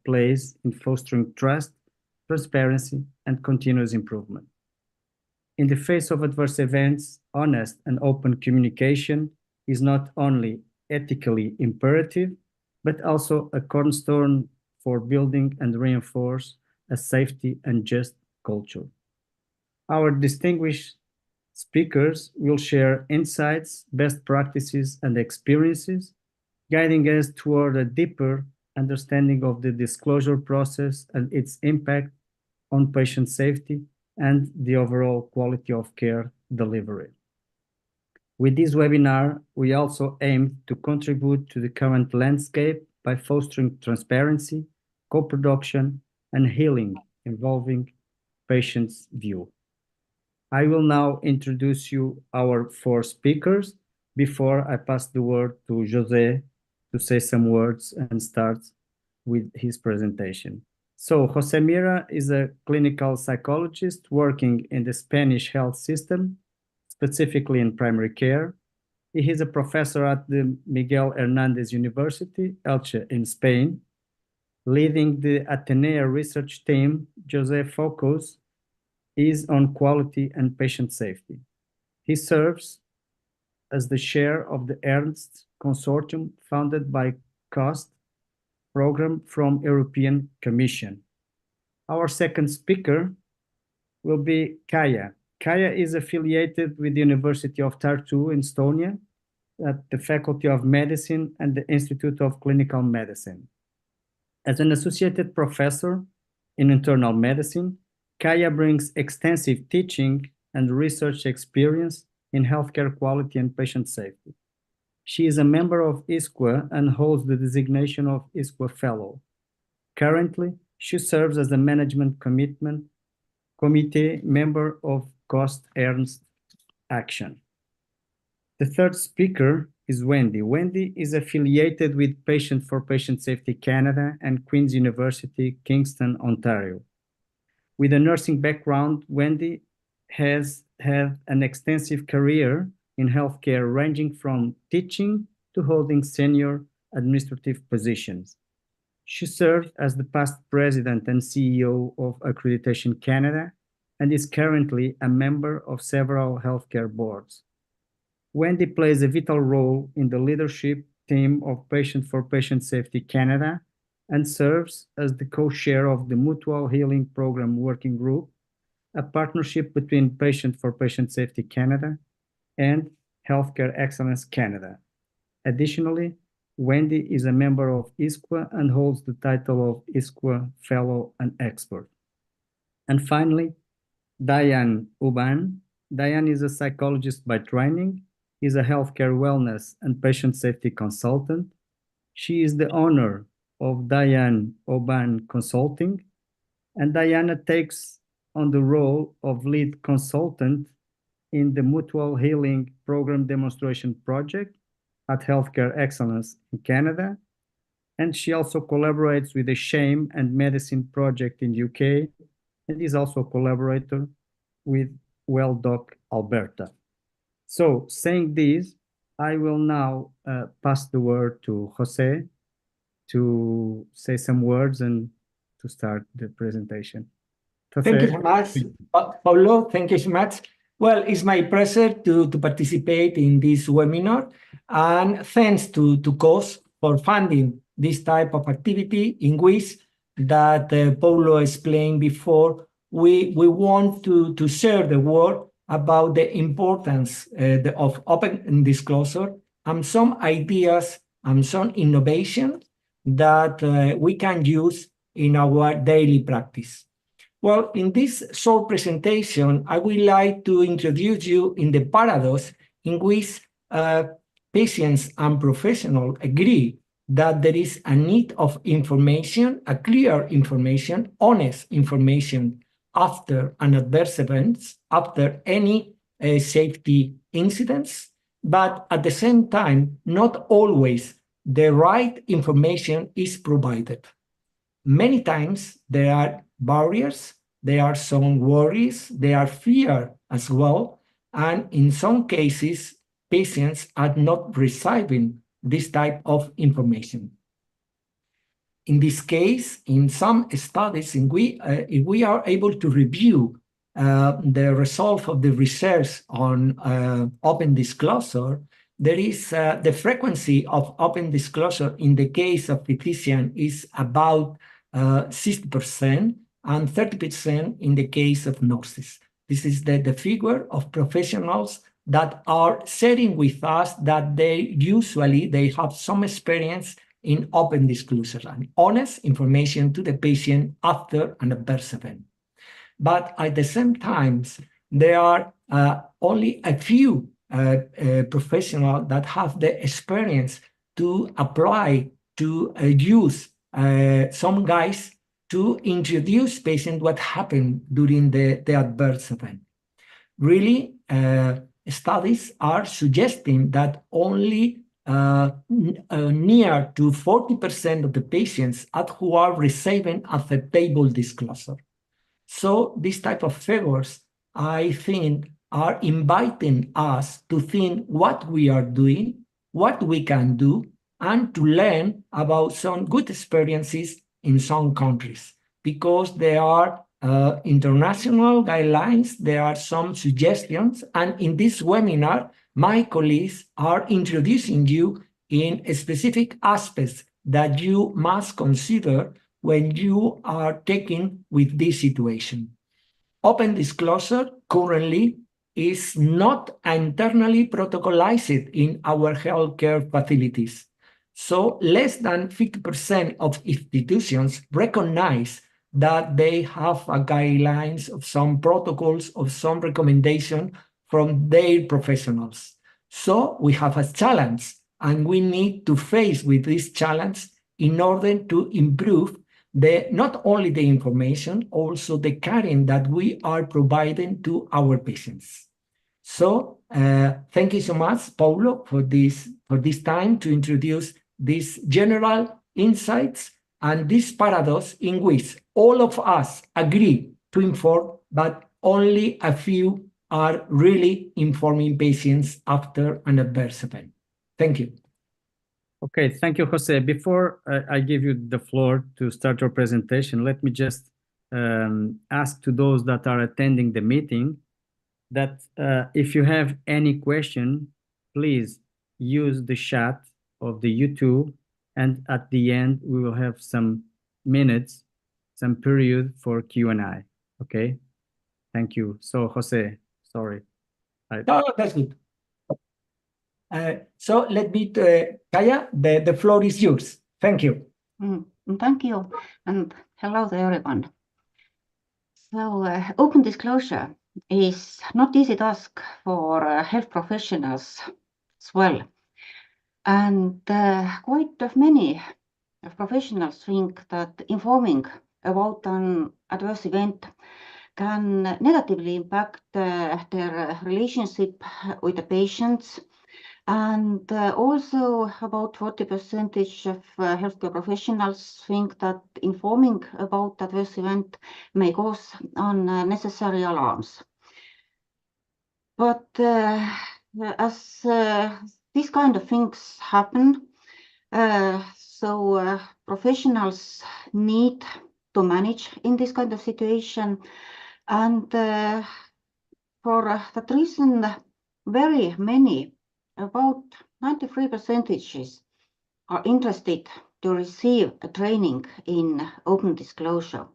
plays in fostering trust, transparency, and continuous improvement. In the face of adverse events, honest and open communication is not only ethically imperative, but also a cornerstone for building and reinforce a safety and just culture. Our distinguished speakers will share insights, best practices, and experiences, guiding us toward a deeper understanding of the disclosure process and its impact on patient safety and the overall quality of care delivery. With this webinar, we also aim to contribute to the current landscape by fostering transparency, co-production, and healing involving patients' view. I will now introduce you our 4 speakers before I pass the word to José to say some words and start with his presentation. So José Mira is a clinical psychologist working in the Spanish health system, specifically in primary care. He is a professor at the Miguel Hernández University, Elche in Spain. Leading the Atenea research team, José focus is on quality and patient safety. He serves as the chair of the Ernst Consortium founded by COST program from European Commission. Our second speaker will be Kaja. Kaja is affiliated with the University of Tartu in Estonia at the Faculty of Medicine and the Institute of Clinical Medicine. As an associated professor in internal medicine, Kaja brings extensive teaching and research experience in healthcare quality and patient safety. She is a member of ISQA and holds the designation of ISQA Fellow. Currently, she serves as a management committee member of Cost Ernst Action. The third speaker is Wendy. Wendy is affiliated with Patient for Patient Safety Canada and Queen's University, Kingston, Ontario. With a nursing background, Wendy has had an extensive career in healthcare, ranging from teaching to holding senior administrative positions. She served as the past president and CEO of Accreditation Canada and is currently a member of several healthcare boards. Wendy plays a vital role in the leadership team of Patient for Patient Safety Canada and serves as the co-chair of the Mutual Healing Program Working Group, a partnership between Patient for Patient Safety Canada and Healthcare Excellence Canada. Additionally, Wendy is a member of ISQA and holds the title of ISQA Fellow and Expert. And finally, Diane Audin. Diane is a psychologist by training, is a healthcare wellness and patient safety consultant. She is the owner of Diane Audin Consulting, and Diana takes on the role of lead consultant in the Mutual Healing Program Demonstration Project at Healthcare Excellence in Canada. And she also collaborates with the Shame and Medicine Project in UK, and is also a collaborator with WellDoc Alberta. So saying this, I will now pass the word to José to say some words and to start the presentation. José. Thank you so much, Paulo. Thank you so much. Well, it's my pleasure to participate in this webinar, and thanks to COS for funding this type of activity in which that Paulo explained before. We want to share the word about the importance of open disclosure and some ideas and some innovation that we can use in our daily practice. Well, in this short presentation, I would like to introduce you in the paradox in which patients and professionals agree that there is a need of information, a clear information, honest information after an adverse event, after any safety incidents, but at the same time, not always the right information is provided. Many times there are barriers, there are some worries, there are fear as well, and in some cases, patients are not receiving this type of information. in this case, in some studies, if we are able to review the result of the research on open disclosure, there is the frequency of open disclosure in the case of physician is about 60% and 30% in the case of nurses. This is the figure of professionals that are sharing with us that they have some experience in open disclosure and honest information to the patient after an adverse event. But at the same time, there are only a few professionals that have the experience to apply, to use some guides to introduce patients what happened during the adverse event. Really, studies are suggesting that only near to 40% of the patients who are receiving acceptable disclosure. So these type of figures, I think, are inviting us to think what we are doing, what we can do, and to learn about some good experiences in some countries, because there are international guidelines, there are some suggestions, and in this webinar, my colleagues are introducing you in specific aspects that you must consider when you are taking with this situation. Open disclosure currently is not internally protocolized in our healthcare facilities. So less than 50% of institutions recognize that they have guidelines of some protocols, of some recommendation from their professionals. So we have a challenge, and we need to face with this challenge in order to improve not only the information, also the caring that we are providing to our patients. So thank you so much, Paulo, for this time to introduce these general insights and this paradox in which all of us agree to inform, but only a few are really informing patients after an adverse event. Thank you. Okay, thank you, Jose. Before I give you the floor to start your presentation, let me just ask to those that are attending the meeting that if you have any question, please use the chat of the YouTube, and at the end, we will have some minutes, some period for Q&A, okay? Thank you. So, Jose, sorry. No, that's good. So let me, Kaja, the floor is yours. Thank you. Thank you, and hello to everyone. So open disclosure is not easy task for health professionals as well. And quite many professionals think that informing about an adverse event can negatively impact their relationship with the patients. And also about 40% of healthcare professionals think that informing about adverse event may cause unnecessary alarms. But as these kind of things happen, so professionals need to manage in this kind of situation. And for that reason, very many, about 93% are interested to receive a training in open disclosure.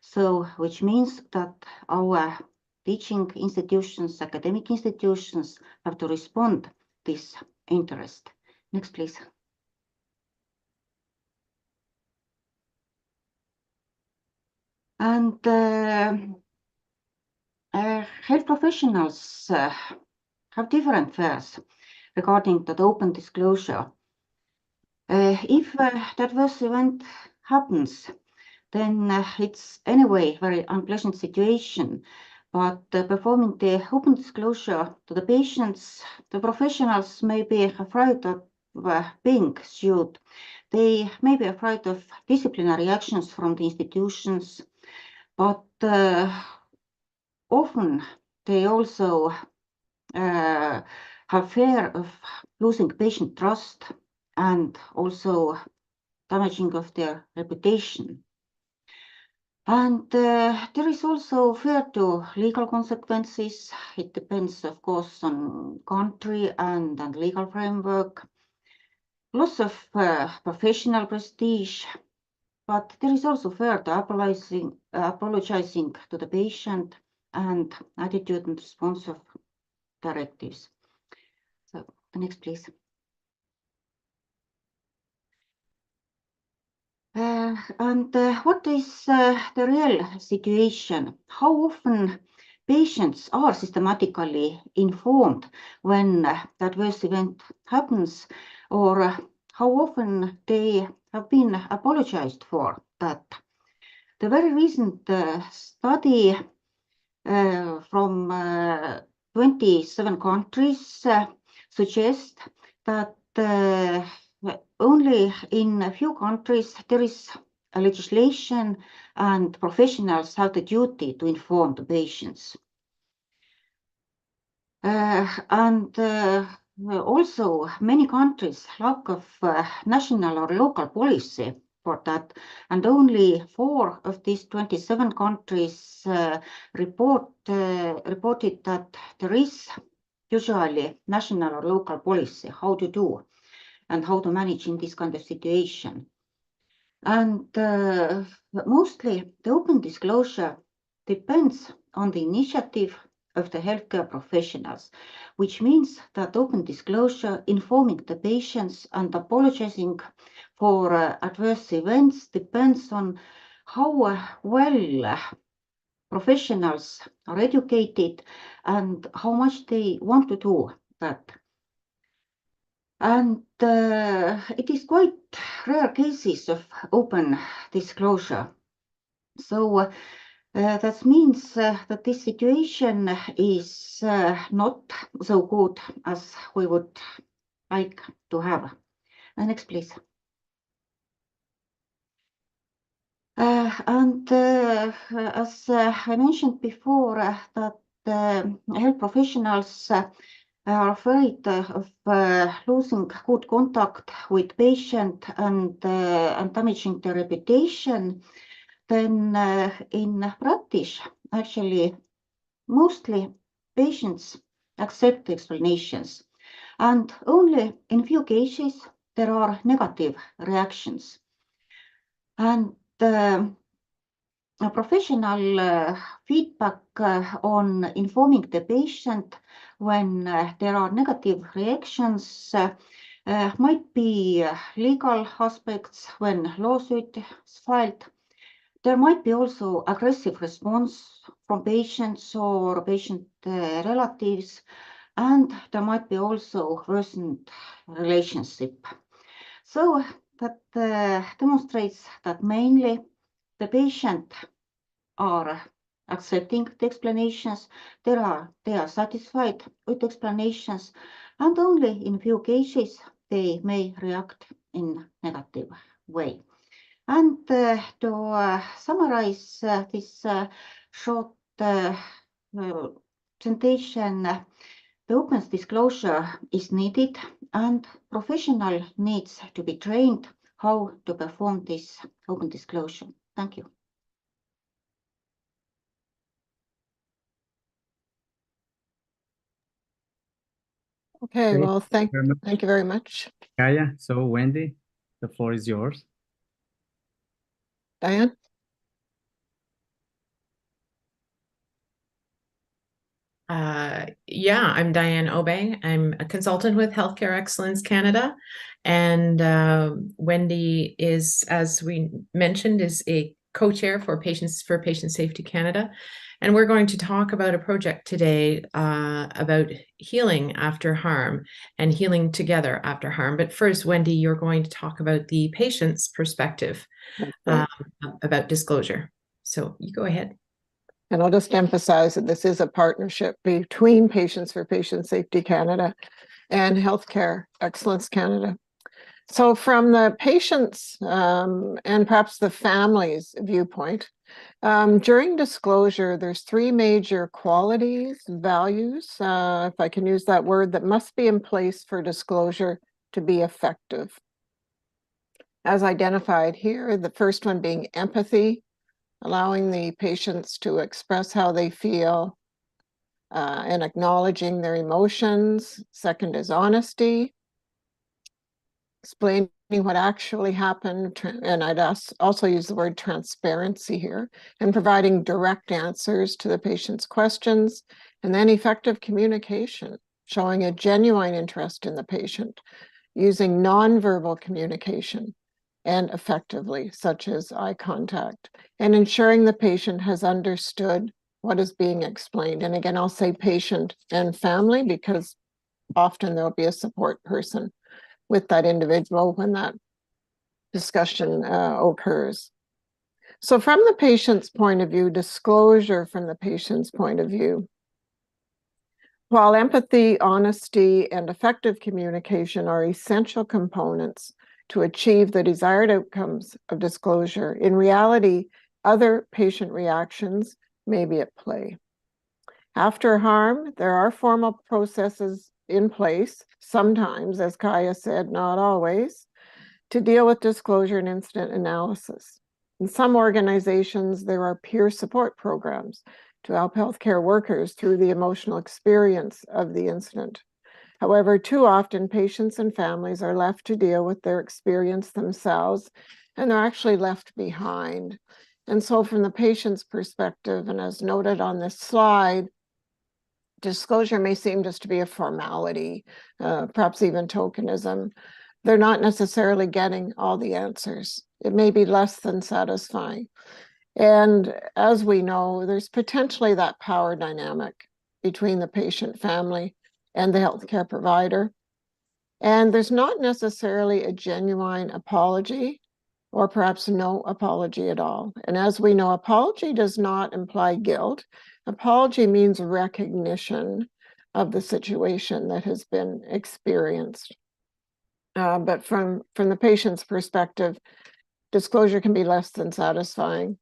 So, which means that our teaching institutions, academic institutions have to respond to this interest. Next, please. And health professionals have different fears regarding that open disclosure. If that adverse event happens, then it's anyway very unpleasant situation. But performing the open disclosure to the patients, the professionals may be afraid of being sued. They may be afraid of disciplinary actions from the institutions, but often they also have fear of losing patient trust and also damaging of their reputation. And there is also fear to legal consequences. It depends, of course, on country and legal framework. Loss of professional prestige, but there is also fear to apologizing to the patient and attitude and response of directives. So the next, please. What is the real situation? How often patients are systematically informed when the adverse event happens, or how often they have been apologized for that? The very recent study from 27 countries suggests that only in a few countries there is a legislation and professionals have the duty to inform the patients. Also many countries lack of national or local policy for that, and only 4 of these 27 countries reported that there is usually national or local policy how to do and how to manage in this kind of situation. And mostly the open disclosure depends on the initiative of the healthcare professionals, which means that open disclosure, informing the patients and apologizing for adverse events depends on how well professionals are educated and how much they want to do that. And it is quite rare cases of open disclosure. So that means that this situation is not so good as we would like to have. Next, please. As I mentioned before, that health professionals are afraid of losing good contact with patient and damaging their reputation, then in practice, actually, mostly patients accept the explanations, and only in few cases there are negative reactions. And professional feedback on informing the patient when there are negative reactions might be legal aspects when lawsuit is filed. There might be also aggressive response from patients or patient relatives, and there might be also worsened relationship. So that demonstrates that mainly the patient are accepting the explanations, they are satisfied with explanations, and only in few cases they may react in negative way. And to summarize this short presentation, the open disclosure is needed and professional needs to be trained how to perform this open disclosure. Thank you. Okay, well, thank very much. you very much. Kaja, so Wendy, the floor is yours. Diane? Yeah, I'm Diane Audin. I'm a consultant with Healthcare Excellence Canada. And Wendy is, as we mentioned, is a co-chair for Patient Safety Canada. And we're going to talk about a project today about healing after harm and healing together after harm. But first, Wendy, you're going to talk about the patient's perspective about disclosure. So you go ahead. And I'll just emphasize that this is a partnership between Patients for Patient Safety Canada and Healthcare Excellence Canada. So from the patient's and perhaps the family's viewpoint, during disclosure, there's 3 major qualities, values, if I can use that word, that must be in place for disclosure to be effective. as identified here, the first one being empathy, allowing the patients to express how they feel and acknowledging their emotions. Second is honesty, explaining what actually happened, and I'd also use the word transparency here, and providing direct answers to the patient's questions, and then effective communication, showing a genuine interest in the patient, using nonverbal communication and effectively, such as eye contact, and ensuring the patient has understood what is being explained. And again, I'll say patient and family, because often there'll be a support person with that individual when that discussion occurs. So from the patient's point of view, disclosure from the patient's point of view, while empathy, honesty, and effective communication are essential components to achieve the desired outcomes of disclosure, in reality, other patient reactions may be at play. After harm, there are formal processes in place, sometimes, as Kaja said, not always, to deal with disclosure and incident analysis. In some organizations, there are peer support programs to help healthcare workers through the emotional experience of the incident. However, too often patients and families are left to deal with their experience themselves, and they're actually left behind. And so from the patient's perspective, and as noted on this slide, disclosure may seem just to be a formality, perhaps even tokenism. They're not necessarily getting all the answers. It may be less than satisfying. And as we know, there's potentially that power dynamic between the patient, family, and the healthcare provider. And there's not necessarily a genuine apology, or perhaps no apology at all. And as we know, apology does not imply guilt. Apology means recognition of the situation that has been experienced. But from the patient's perspective, disclosure can be less than satisfying,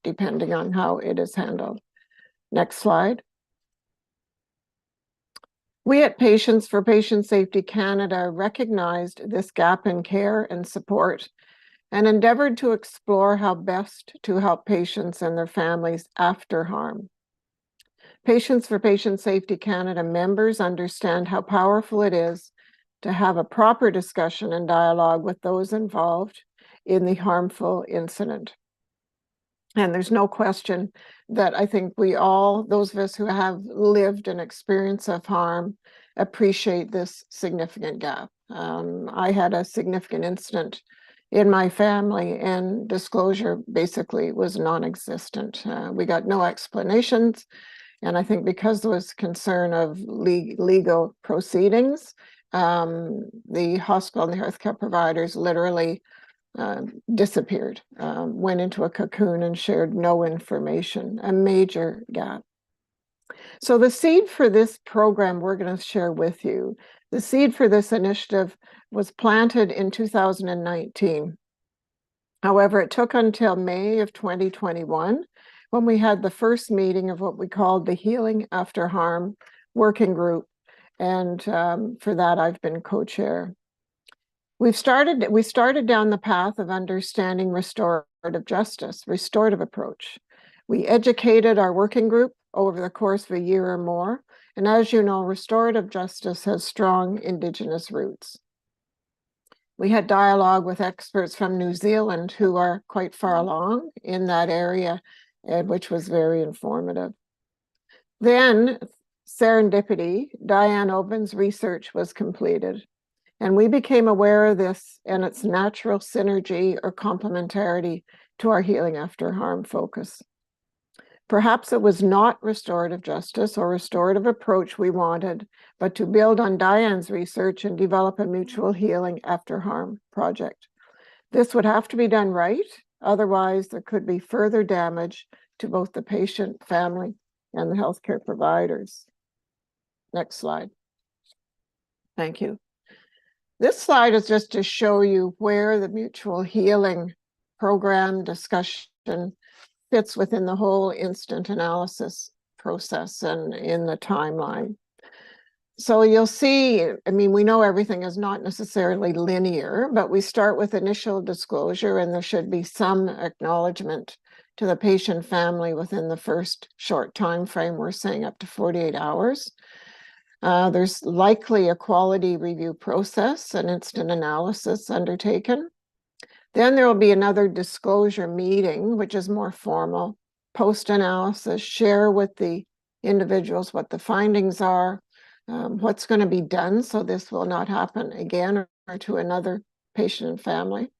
depending on how it is handled. Next slide. We at Patients for Patient Safety Canada recognized this gap in care and support and endeavored to explore how best to help patients and their families after harm. Patients for Patient Safety Canada members understand how powerful it is to have a proper discussion and dialogue with those involved in the harmful incident. And there's no question that I think we all, those of us who have lived an experience of harm, appreciate this significant gap. I had a significant incident in my family, and disclosure basically was non-existent. We got no explanations. And I think because there was concern of legal proceedings, the hospital and the healthcare providers literally disappeared, went into a cocoon and shared no information, a major gap. So the seed for this program we're going to share with you, the seed for this initiative was planted in 2019. However, it took until May of 2021 when we had the first meeting of what we called the Healing After Harm Working Group. And for that, I've been co-chair. We started down the path of understanding restorative justice, restorative approach. We educated our working group over the course of a year or more. And as you know, restorative justice has strong Indigenous roots. We had dialogue with experts from New Zealand who are quite far along in that area, which was very informative. Then, serendipity, Diane Audin's research was completed. And we became aware of this and its natural synergy or complementarity to our Healing After Harm focus. Perhaps it was not restorative justice or restorative approach we wanted, but to build on Diane's research and develop a mutual healing after harm project. This would have to be done right, otherwise there could be further damage to both the patient, family, and the healthcare providers. Next slide. Thank you. This slide is just to show you where the mutual healing program discussion fits within the whole instant analysis process and in the timeline. So you'll see, I mean, we know everything is not necessarily linear, but we start with initial disclosure, and there should be some acknowledgement to the patient family within the first short time frame. We're saying up to 48 hours. There's likely a quality review process, an instant analysis undertaken. Then there will be another disclosure meeting, which is more formal, post-analysis, share with the individuals what the findings are, what's going to be done so this will not happen again or to another patient and family.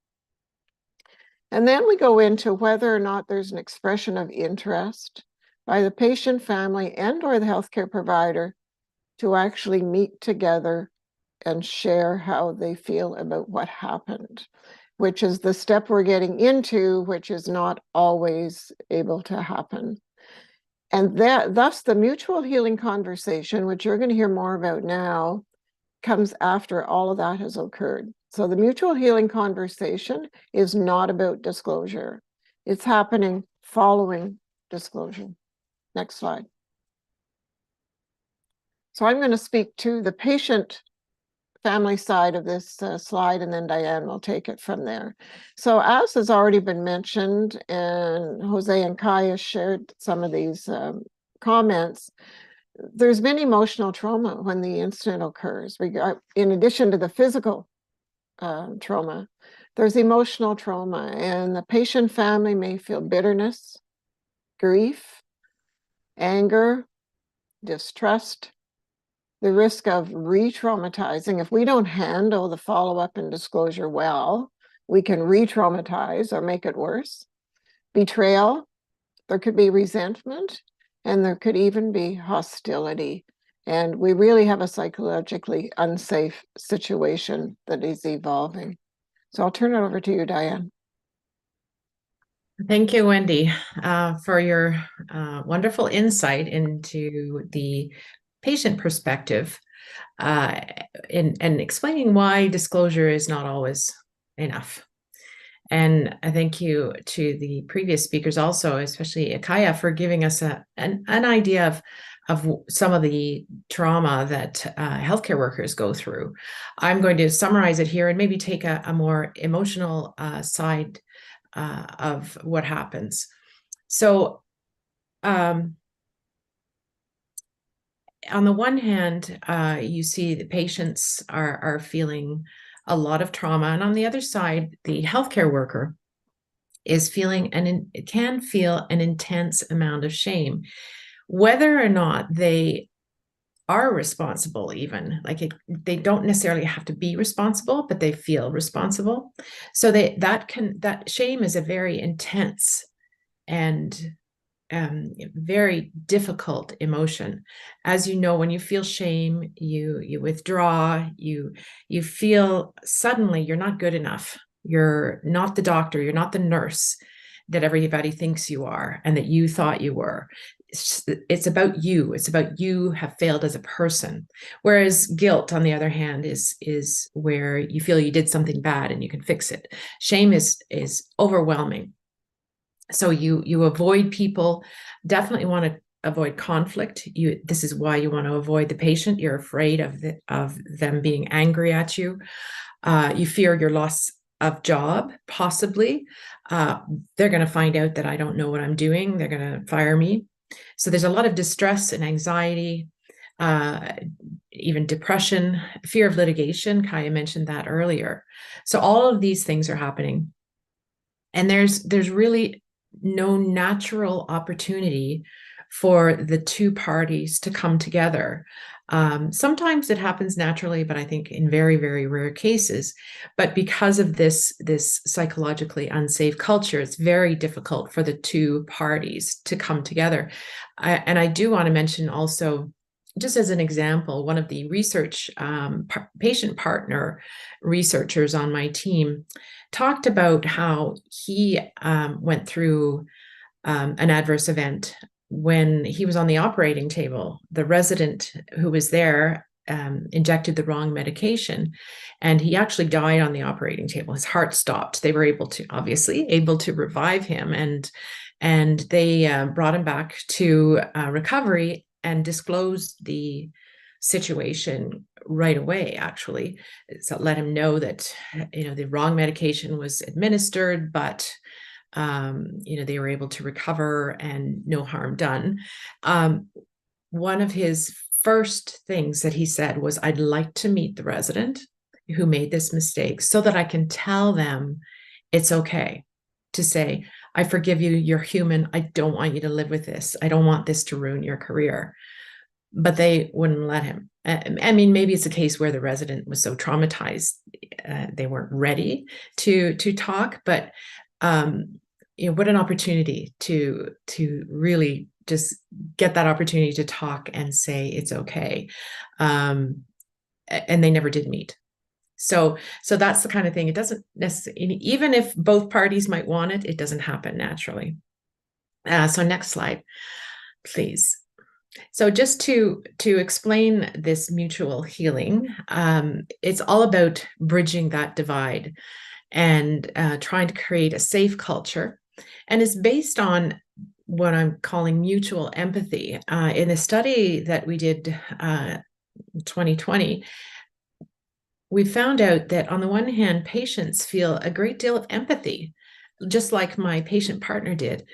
And then we go into whether or not there's an expression of interest by the patient, family, and or the healthcare provider to actually meet together and share how they feel about what happened, which is the step we're getting into, which is not always able to happen. And thus the mutual healing conversation, which you're going to hear more about now, comes after all of that has occurred. So the mutual healing conversation is not about disclosure. It's happening following disclosure. Next slide. So I'm going to speak to the patient family side of this slide, and then Diane will take it from there. So as has already been mentioned, and Jose and Kaja shared some of these comments, there's been emotional trauma when the incident occurs. In addition to the physical trauma, there's emotional trauma, and the patient family may feel bitterness, grief, anger, distrust, the risk of re-traumatizing. If we don't handle the follow-up and disclosure well, we can re-traumatize or make it worse. Betrayal, there could be resentment, and there could even be hostility. And we really have a psychologically unsafe situation that is evolving. So I'll turn it over to you, Diane. Thank you, Wendy, for your wonderful insight into the patient perspective and explaining why disclosure is not always enough. And I thank you to the previous speakers also, especially Kaja, for giving us an idea of some of the trauma that healthcare workers go through. I'm going to summarize it here and maybe take a more emotional side of what happens. So on the one hand, you see the patients are feeling a lot of trauma, and on the other side, the healthcare worker is feeling can feel an intense amount of shame, whether or not they are responsible. Even they don't necessarily have to be responsible, but they feel responsible. So that shame is a very intense and very difficult emotion. As you know, when you feel shame, you withdraw, you feel suddenly you're not good enough. You're not the doctor, you're not the nurse that everybody thinks you are and that you thought you were. It's about you. It's about you have failed as a person. Whereas guilt, on the other hand, is where you feel you did something bad and you can fix it. Shame is overwhelming. So you avoid people, definitely want to avoid conflict. This is why you want to avoid the patient. You're afraid of them being angry at you. You fear your loss of job, possibly. They're going to find out that I don't know what I'm doing. They're going to fire me. So there's a lot of distress and anxiety, even depression, fear of litigation. Kaja mentioned that earlier. So all of these things are happening. And there's really no natural opportunity for the two parties to come together. Sometimes it happens naturally, but I think in very, very rare cases. But because of this psychologically unsafe culture, it's very difficult for the two parties to come together. And I do want to mention also, just as an example, one of the research patient partner researchers on my team talked about how he went through an adverse event when he was on the operating table. The resident who was there injected the wrong medication, and he actually died on the operating table. His heart stopped. They were able to revive him, and they brought him back to recovery and disclosed the situation right away, actually. So let him know that, the wrong medication was administered, but, they were able to recover and no harm done. One of his first things that he said was, I'd like to meet the resident who made this mistake so that I can tell them it's okay to say, I forgive you, you're human, I don't want you to live with this. I don't want this to ruin your career. But they wouldn't let him. I mean, maybe it's a case where the resident was so traumatized, they weren't ready to talk, but what an opportunity to really just get that opportunity to talk and say it's okay. And they never did meet. So that's the kind of thing. It doesn't necessarily, even if both parties might want it, it doesn't happen naturally. So next slide, please. So just to explain this mutual healing, it's all about bridging that divide and trying to create a safe culture, and is based on what I'm calling mutual empathy. In a study that we did in 2020, we found out that on the one hand, patients feel a great deal of empathy, just like my patient partner did,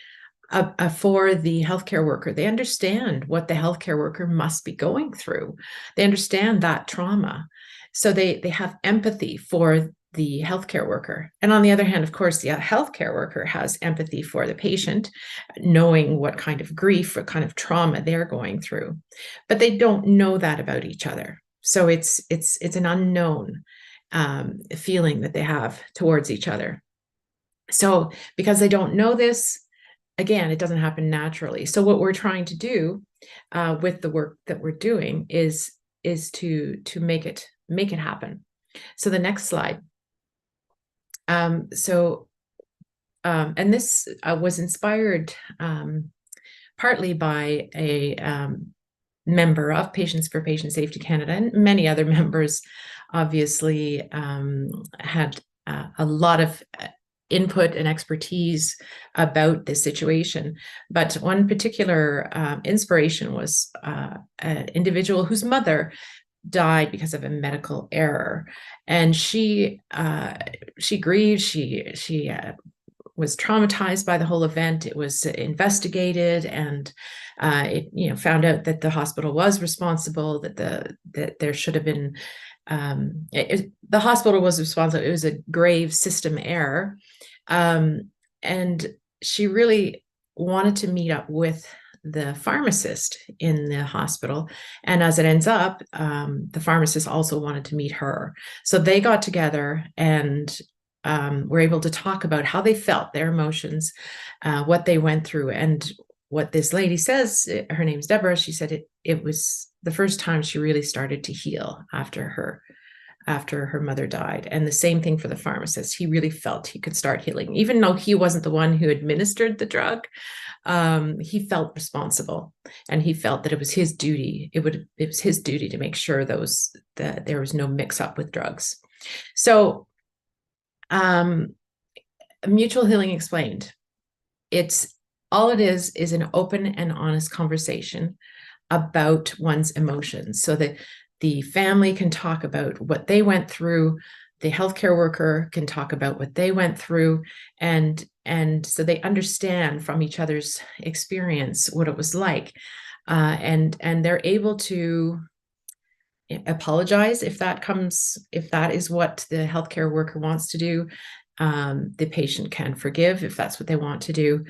for the healthcare worker. They understand what the healthcare worker must be going through. They understand that trauma. So they have empathy for the healthcare worker. And on the other hand, of course, the healthcare worker has empathy for the patient, knowing what kind of grief, what kind of trauma they're going through. But they don't know that about each other. So it's an unknown feeling that they have towards each other. So because they don't know this, again, it doesn't happen naturally. So what we're trying to do with the work that we're doing is to make it happen. So the next slide. And this was inspired partly by a member of Patients for Patient Safety Canada, and many other members obviously had a lot of input and expertise about this situation. But one particular inspiration was an individual whose mother died because of a medical error, and she grieved. She was traumatized by the whole event. It was investigated, and it found out that the hospital was responsible. That there should have been the hospital was responsible. It was a grave system error, and she really wanted to meet up with the pharmacist in the hospital. And as it ends up, the pharmacist also wanted to meet her. So they got together and were able to talk about how they felt, their emotions, what they went through. And what this lady says, her name's Deborah, she said it was the first time she really started to heal after her mother died. And the same thing for the pharmacist. He really felt he could start healing. Even though he wasn't the one who administered the drug, he felt responsible, and he felt that it was his duty. It was his duty to make sure that there was no mix up with drugs. So mutual healing explained. All it is an open and honest conversation about one's emotions, so that the family can talk about what they went through, the healthcare worker can talk about what they went through, and so they understand from each other's experience what it was like, and they're able to apologize if that is what the healthcare worker wants to do. The patient can forgive if that's what they want to do.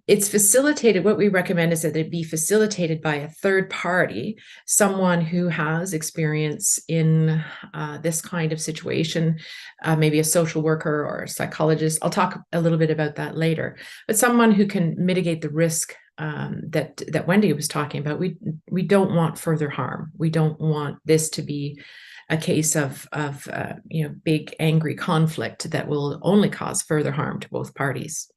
It's facilitated. What we recommend is that it be facilitated by a third party, someone who has experience in this kind of situation, maybe a social worker or a psychologist. I'll talk a little bit about that later, but someone who can mitigate the risk that Wendy was talking about. We don't want further harm. We don't want this to be a case of big angry conflict that will only cause further harm to both parties.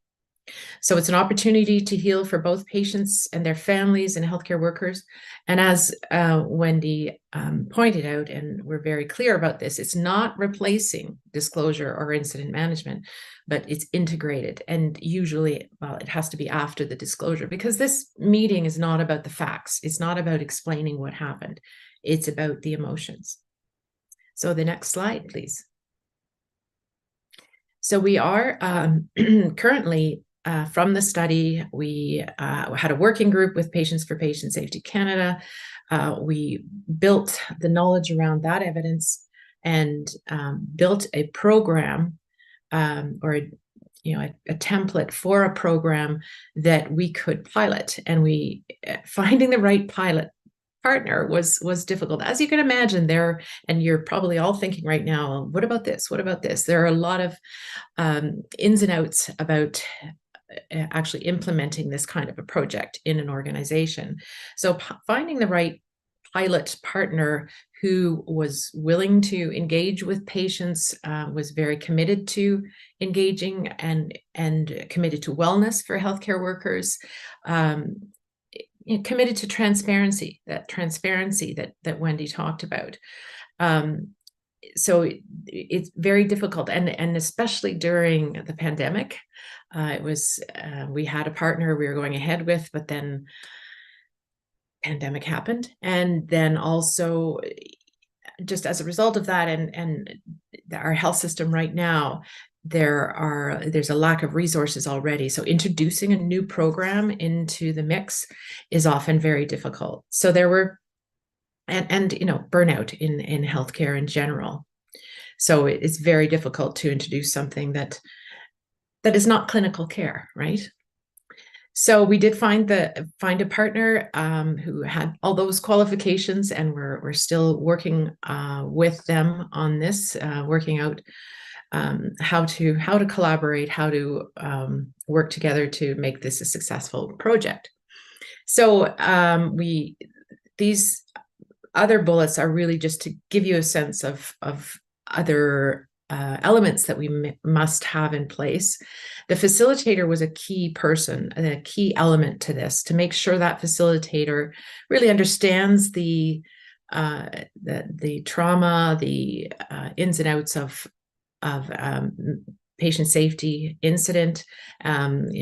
So it's an opportunity to heal for both patients and their families and healthcare workers. And as Wendy pointed out, and we're very clear about this, it's not replacing disclosure or incident management, but it's integrated. And usually, well, it has to be after the disclosure, because this meeting is not about the facts. It's not about explaining what happened. It's about the emotions. So the next slide, please. So we are currently from the study, we had a working group with Patients for Patient Safety Canada. We built the knowledge around that evidence and built a program or a template for a program that we could pilot. And finding the right pilot partner was difficult. As you can imagine, and you're probably all thinking right now, what about this? What about this? There are a lot of ins and outs about actually implementing this kind of a project in an organization. So finding the right pilot partner who was willing to engage with patients, was very committed to engaging and committed to wellness for healthcare workers, committed to transparency, that Wendy talked about. So it's very difficult, and especially during the pandemic, we had a partner we were going ahead with, but then pandemic happened, and then also just as a result of that, and our health system right now, there's a lack of resources already. So introducing a new program into the mix is often very difficult. So there were, and burnout in healthcare in general. So it's very difficult to introduce something that is not clinical care, right? So we did find a partner who had all those qualifications, and we're still working with them on this, working out how to collaborate, how to work together to make this a successful project. So these other bullets are really just to give you a sense of other elements that we must have in place. The facilitator was a key person and a key element to this, to make sure that facilitator really understands the trauma, the ins and outs of patient safety, incident,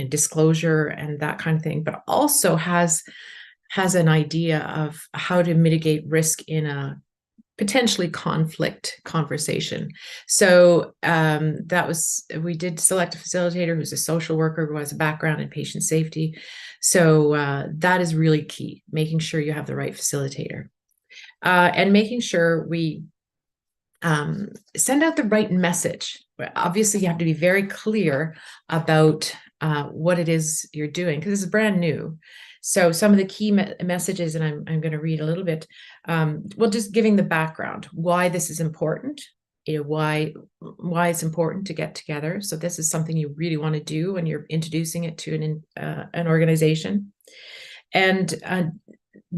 disclosure, and that kind of thing, but also has an idea of how to mitigate risk in a potentially conflict conversation. So we did select a facilitator who's a social worker who has a background in patient safety. So that is really key, making sure you have the right facilitator, and making sure we send out the right message. Obviously, you have to be very clear about what it is you're doing, because this is brand new. So some of the key messages, and I'm going to read a little bit, well, just giving the background, why this is important, why it's important to get together. So this is something you really want to do when you're introducing it to an organization, and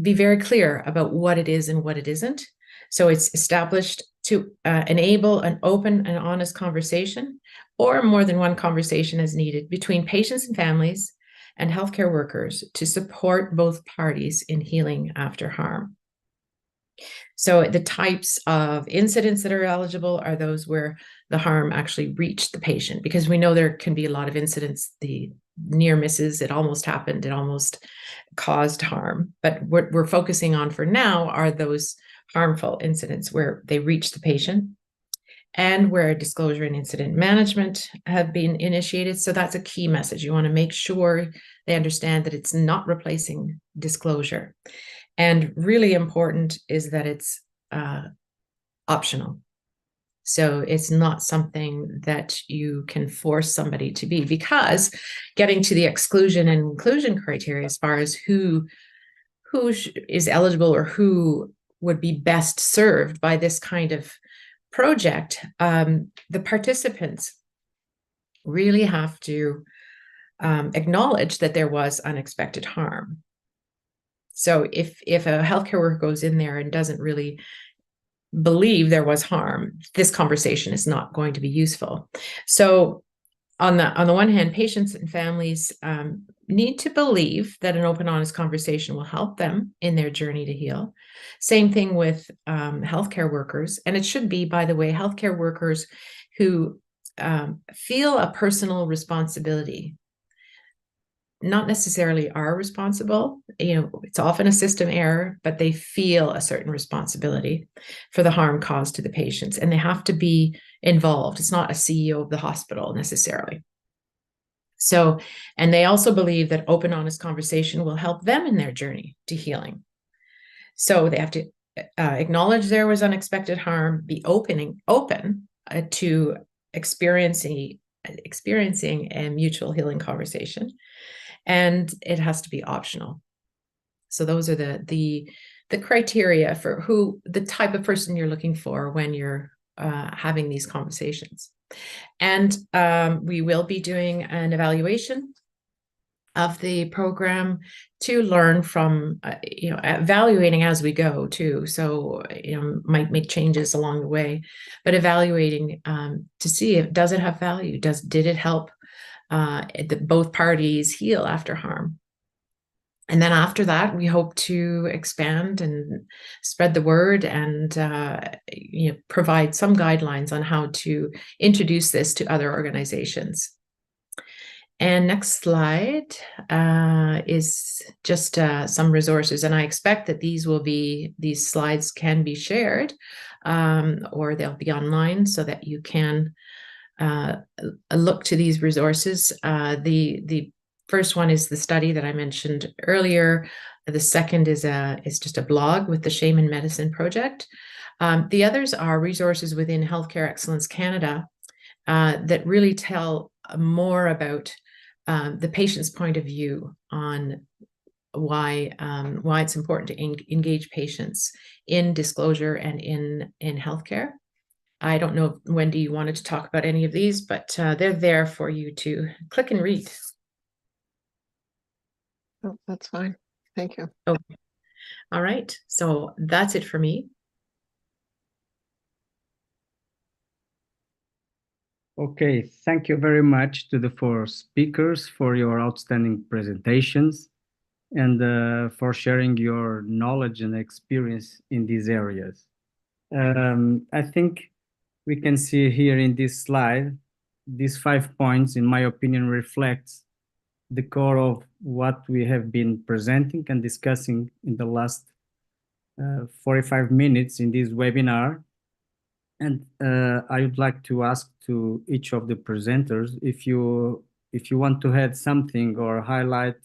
be very clear about what it is and what it isn't. So it's established to enable an open and honest conversation, or more than one conversation as needed, between patients and families and healthcare workers to support both parties in healing after harm. So the types of incidents that are eligible are those where the harm actually reached the patient, because we know there can be a lot of incidents, the near misses, it almost happened, it almost caused harm. But what we're focusing on for now are those harmful incidents where they reach the patient, and where disclosure and incident management have been initiated. So that's a key message. You want to make sure they understand that it's not replacing disclosure. And really important is that it's optional. So it's not something that you can force somebody to be, because getting to the exclusion and inclusion criteria as far as who is eligible or who would be best served by this kind of project, the participants really have to acknowledge that there was unexpected harm. So if a healthcare worker goes in there and doesn't really believe there was harm, this conversation is not going to be useful. So on the one hand, patients and families need to believe that an open, honest conversation will help them in their journey to heal. Same thing with healthcare workers. And it should be, by the way, healthcare workers who feel a personal responsibility, not necessarily are responsible. It's often a system error, but they feel a certain responsibility for the harm caused to the patients, and they have to be involved. It's not a CEO of the hospital necessarily. So, and they also believe that open, honest conversation will help them in their journey to healing. So they have to acknowledge there was unexpected harm, be open to experiencing a mutual healing conversation, and it has to be optional. So those are the criteria for the type of person you're looking for when you're having these conversations. And we will be doing an evaluation of the program to learn from, evaluating as we go too. So, might make changes along the way, but evaluating to see does it have value? Did it help both parties heal after harm? And then after that, we hope to expand and spread the word and provide some guidelines on how to introduce this to other organizations. And next slide is just some resources. And I expect that these slides can be shared or they'll be online so that you can look to these resources. The first one is the study that I mentioned earlier. The second is just a blog with the Shame in Medicine Project. The others are resources within Healthcare Excellence Canada that really tell more about the patient's point of view on why it's important to engage patients in disclosure and in healthcare. I don't know if, Wendy, you wanted to talk about any of these, but they're there for you to click and read. Oh, that's fine. Thank you. Okay. All right. So that's it for me. Okay, thank you very much to the four speakers for your outstanding presentations and for sharing your knowledge and experience in these areas. I think we can see here in this slide, these 5 points, in my opinion, reflects the core of what we have been presenting and discussing in the last 45 minutes in this webinar. And I would like to ask to each of the presenters if you want to add something or highlight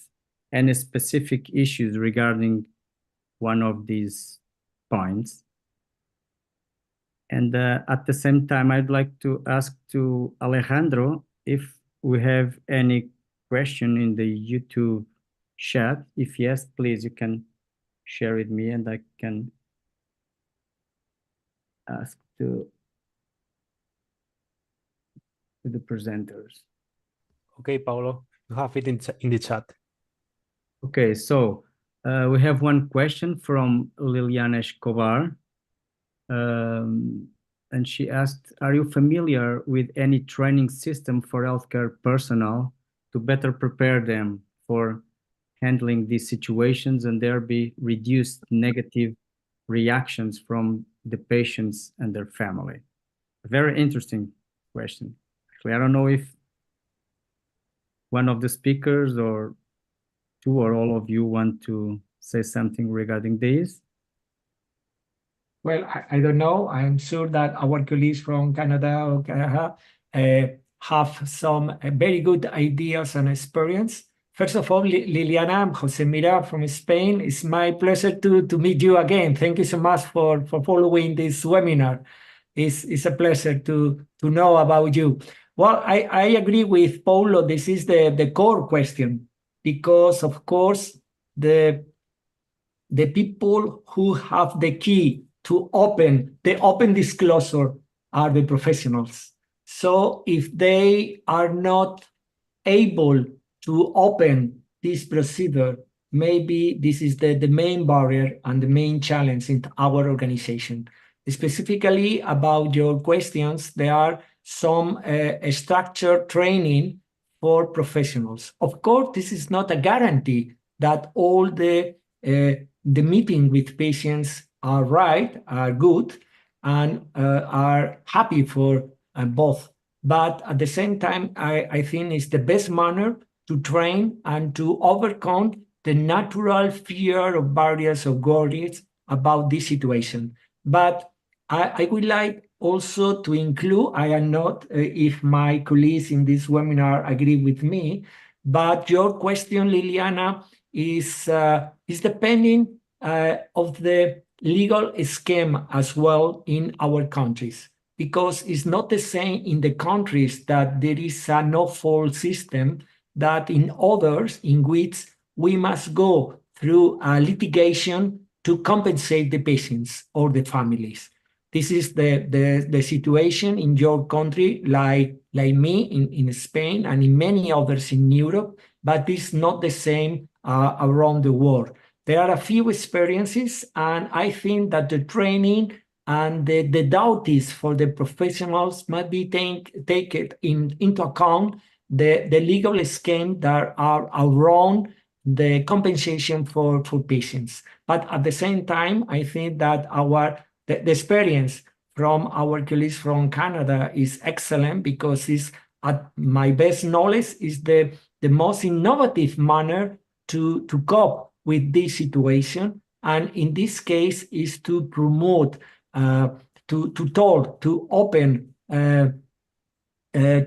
any specific issues regarding one of these points. And at the same time, I'd like to ask to Alejandro if we have any question in the YouTube chat. If yes, please, you can share with me and I can ask to the presenters. Okay, Paulo, you have it in the chat. Okay, so we have one question from Liliana Escobar. And she asked, are you familiar with any training system for healthcare personnel to better prepare them for handling these situations and there be reduced negative reactions from the patients and their family? A very interesting question. Actually, I don't know if one of the speakers or two or all of you want to say something regarding this. Well, I don't know. I'm sure that our colleagues from Canada or Kaja have some very good ideas and experience. First of all, Liliana, I'm Jose Mira from Spain. It's my pleasure to meet you again. Thank you so much for following this webinar. It's a pleasure to know about you. Well, I agree with Paulo. This is the core question, because of course the people who have the key to the open disclosure are the professionals. So if they are not able to open this procedure, maybe this is the main barrier and the main challenge in our organization. Specifically about your questions, there are some structured training for professionals. Of course, this is not a guarantee that all the meeting with patients are right, are good, and are happy for both. But at the same time, I think it's the best manner to train and to overcome the natural fear of barriers of worries about this situation. But I would like also to include, I am not if my colleagues in this webinar agree with me, but your question, Liliana, is depending of the legal scheme as well in our countries, because it's not the same in the countries that there is a no-fault system that in others in which we must go through a litigation to compensate the patients or the families. This is the situation in your country, like me in Spain and in many others in Europe, but it's not the same around the world. There are a few experiences, and I think that the training and the duties for the professionals must be taken into account the legal scheme that are around the compensation for patients. But at the same time, I think that the experience from our colleagues from Canada is excellent, because it's, at my best knowledge, is the most innovative manner to cope with this situation. And in this case is to promote, to talk, to open,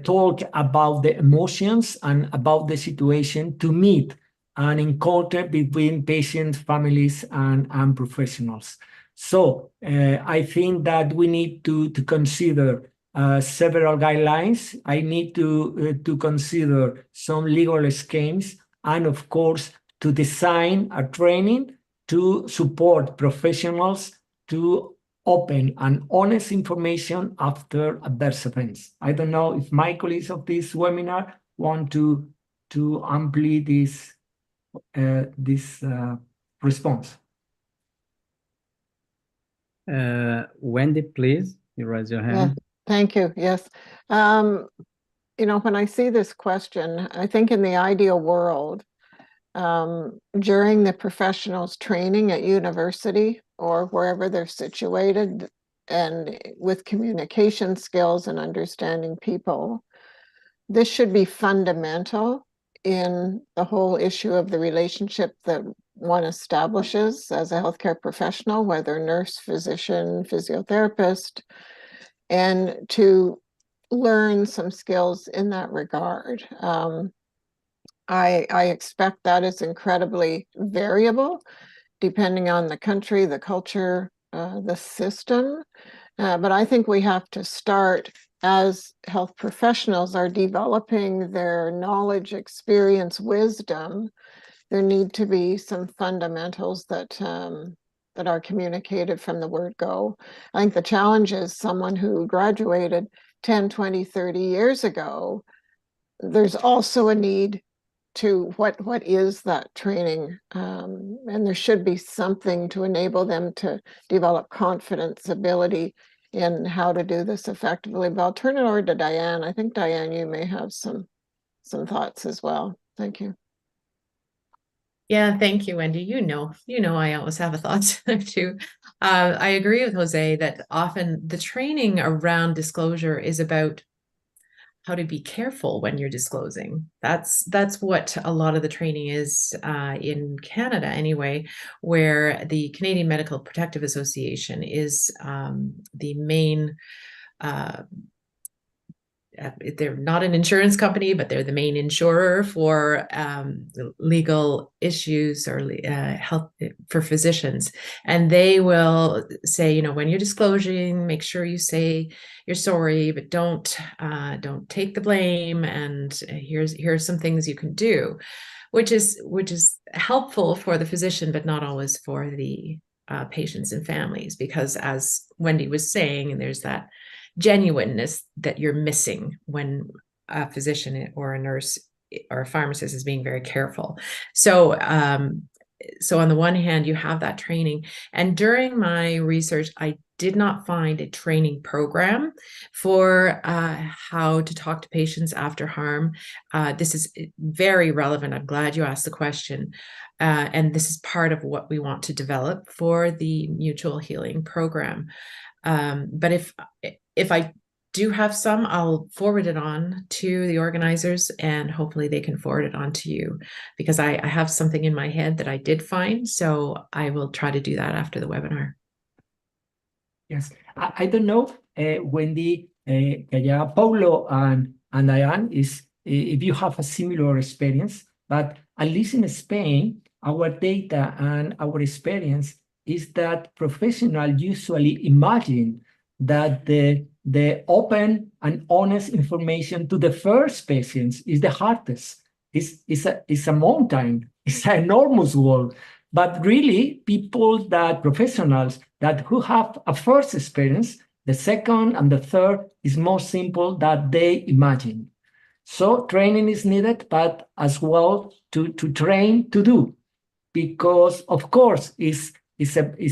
talk about the emotions and about the situation, to meet an encounter between patients, families, and professionals. So I think that we need to consider several guidelines. I need to consider some legal schemes, and of course, to design a training to support professionals to open and honest information after adverse events. I don't know if my colleagues of this webinar want to amplify this response. Wendy, please, you raise your hand. Yeah, thank you. Yes. You know, when I see this question, I think in the ideal world, during the professionals training at university or wherever they're situated, and with communication skills and understanding people, this should be fundamental in the whole issue of the relationship that one establishes as a healthcare professional, whether nurse, physician, physiotherapist, and to learn some skills in that regard. I expect that is incredibly variable depending on the country, the culture, the system. But I think we have to start, as health professionals are developing their knowledge, experience, wisdom, there need to be some fundamentals that are communicated from the word go. I think the challenge is someone who graduated 10, 20, 30 years ago, there's also a need to what is that training, and there should be something to enable them to develop confidence, ability in how to do this effectively. But I'll turn it over to Diane. I think, Diane, you may have some thoughts as well. Thank you. Yeah, thank you, Wendy. You know, I always have a thought too. I agree with Jose that often the training around disclosure is about how to be careful when you're disclosing. That's what a lot of the training is in Canada anyway, where the Canadian Medical Protective Association is the main, they're not an insurance company, but they're the main insurer for legal issues or health for physicians. And they will say, you know, when you're disclosing, make sure you say you're sorry, but don't take the blame. And here's some things you can do, which is helpful for the physician, but not always for the patients and families, because as Wendy was saying, and there's that genuineness that you're missing when a physician or a nurse or a pharmacist is being very careful. So on the one hand, you have that training. And during my research, I did not find a training program for how to talk to patients after harm. This is very relevant. I'm glad you asked the question. And this is part of what we want to develop for the mutual healing program. But if I do have some, I'll forward it on to the organizers, and hopefully they can forward it on to you, because I have something in my head that I did find. So I will try to do that after the webinar. Yes, I don't know, Wendy, Kaja, Paulo, and Diane, if you have a similar experience, but at least in Spain, our data and our experience is that professionals usually imagine that the open and honest information to the first patients is the hardest. It's a mountain, it's an enormous wall. But really, professionals who have a first experience, the second and the third is more simple than they imagine. So training is needed, but as well to train to do, because of course it's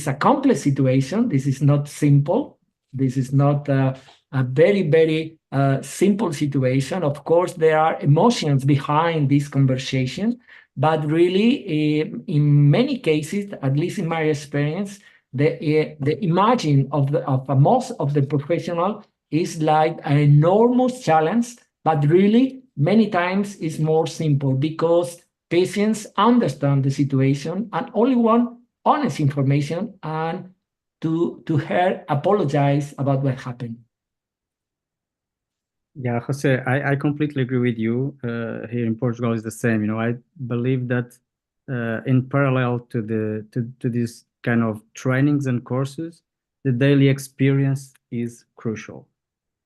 a complex situation. This is not simple. This is not a very, very simple situation. Of course, there are emotions behind this conversation, but really, in many cases, at least in my experience, the imagine of most of the professional is like an enormous challenge, but really many times it's more simple because patients understand the situation and only want honest information and to her apologize about what happened. Yeah, Jose, I completely agree with you. Here in Portugal is the same. You know, I believe that in parallel to these kind of trainings and courses, the daily experience is crucial.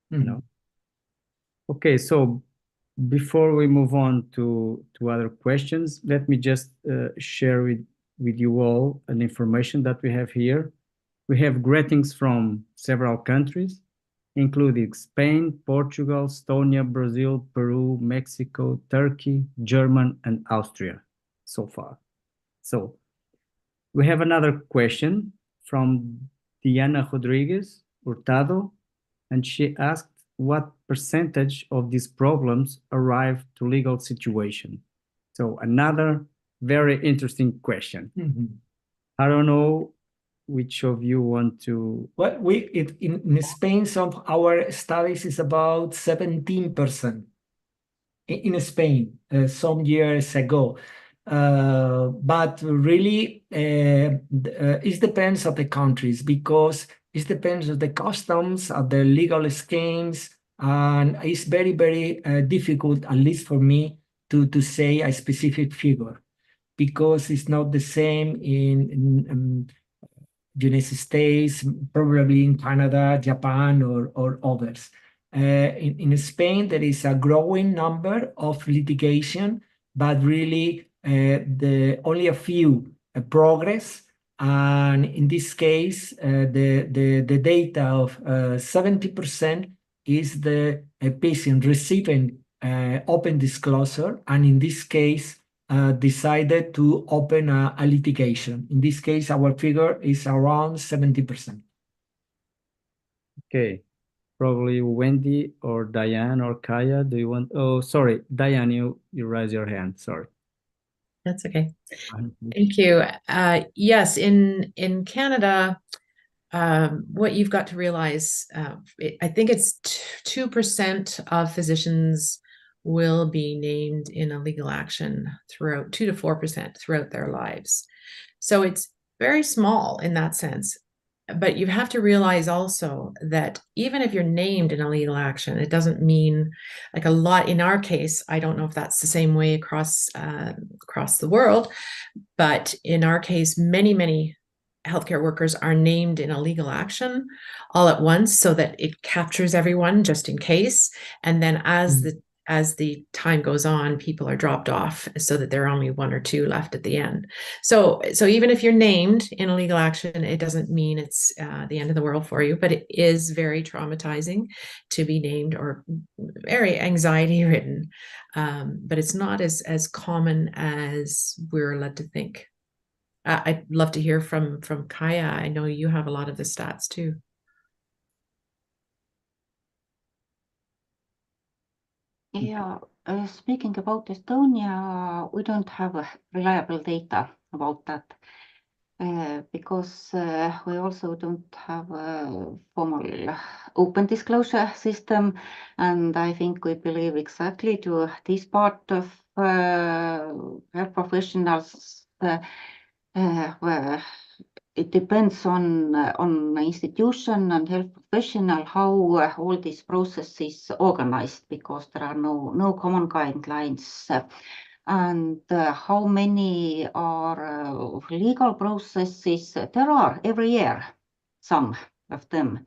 You know. Okay, so before we move on to other questions, let me just share with you all an information that we have here. We have greetings from several countries, including Spain, Portugal, Estonia, Brazil, Peru, Mexico, Turkey, Germany, and Austria so far. So we have another question from Diana Rodriguez Hurtado, and she asked, what percentage of these problems arrive to legal situation? So another very interesting question. I don't know which of you want to? Well, in Spain, some of our studies is about 17% in Spain some years ago. But really, it depends on the countries, because it depends on the customs, of the legal schemes, and it's very, very difficult, at least for me, to say a specific figure, because it's not the same in United States, probably in Canada, Japan, or others. In Spain, there is a growing number of litigation, but really only a few progress. And in this case, the data of 70% is the patient receiving open disclosure, and in this case, decided to open a litigation. In this case, our figure is around 70%. Okay, probably Wendy or Diane or Kaja. Do you want? Oh, sorry, Diane, you raise your hand. Sorry. That's okay. Thank you. Yes, in Canada, what you've got to realize, I think it's 2% of physicians will be named in a legal action throughout, 2 to 4% throughout their lives. So it's very small in that sense. But you have to realize also that even if you're named in a legal action, it doesn't mean, like a lot in our case, I don't know if that's the same way across the world, but in our case, many healthcare workers are named in a legal action all at once, so that it captures everyone just in case. And then as the time goes on, people are dropped off so that there are only 1 or 2 left at the end. So even if you're named in a legal action, it doesn't mean it's the end of the world for you, but it is very traumatizing to be named, or very anxiety ridden. But it's not as common as we're led to think. I'd love to hear from Kaja. I know you have a lot of the stats too. Yeah, speaking about Estonia, we don't have reliable data about that because we also don't have a formal open disclosure system, and I think we believe exactly to this part of health professionals where it depends on the institution and health professional how all this process is organized, because there are no common guidelines. And how many are legal processes? There are every year, some of them.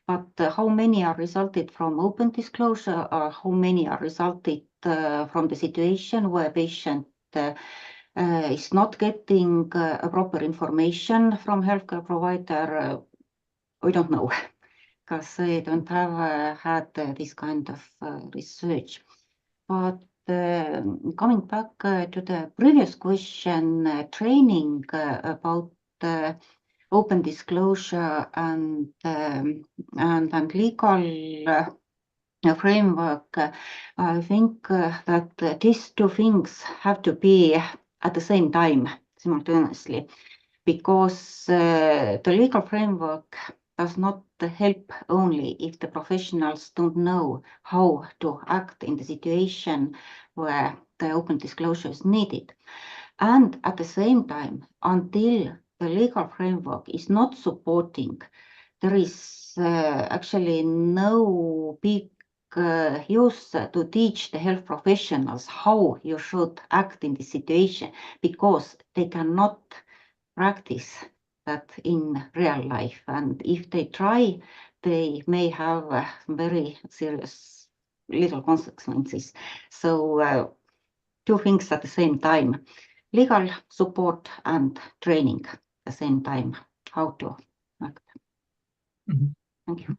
But how many are resulted from open disclosure, or how many are resulted from the situation where patient is not getting a proper information from healthcare provider, we don't know, because we don't have had this kind of research. But coming back to the previous question, training about open disclosure and legal framework, I think that these two things have to be at the same time, simultaneously, because the legal framework does not help only if the professionals don't know how to act in the situation where the open disclosure is needed. And at the same time, until the legal framework is not supporting, there is actually no big use to teach the health professionals how you should act in this situation, because they cannot practice that in real life. And if they try, they may have very serious little consequences. So two things at the same time, legal support and training at the same time, how to act. Thank you.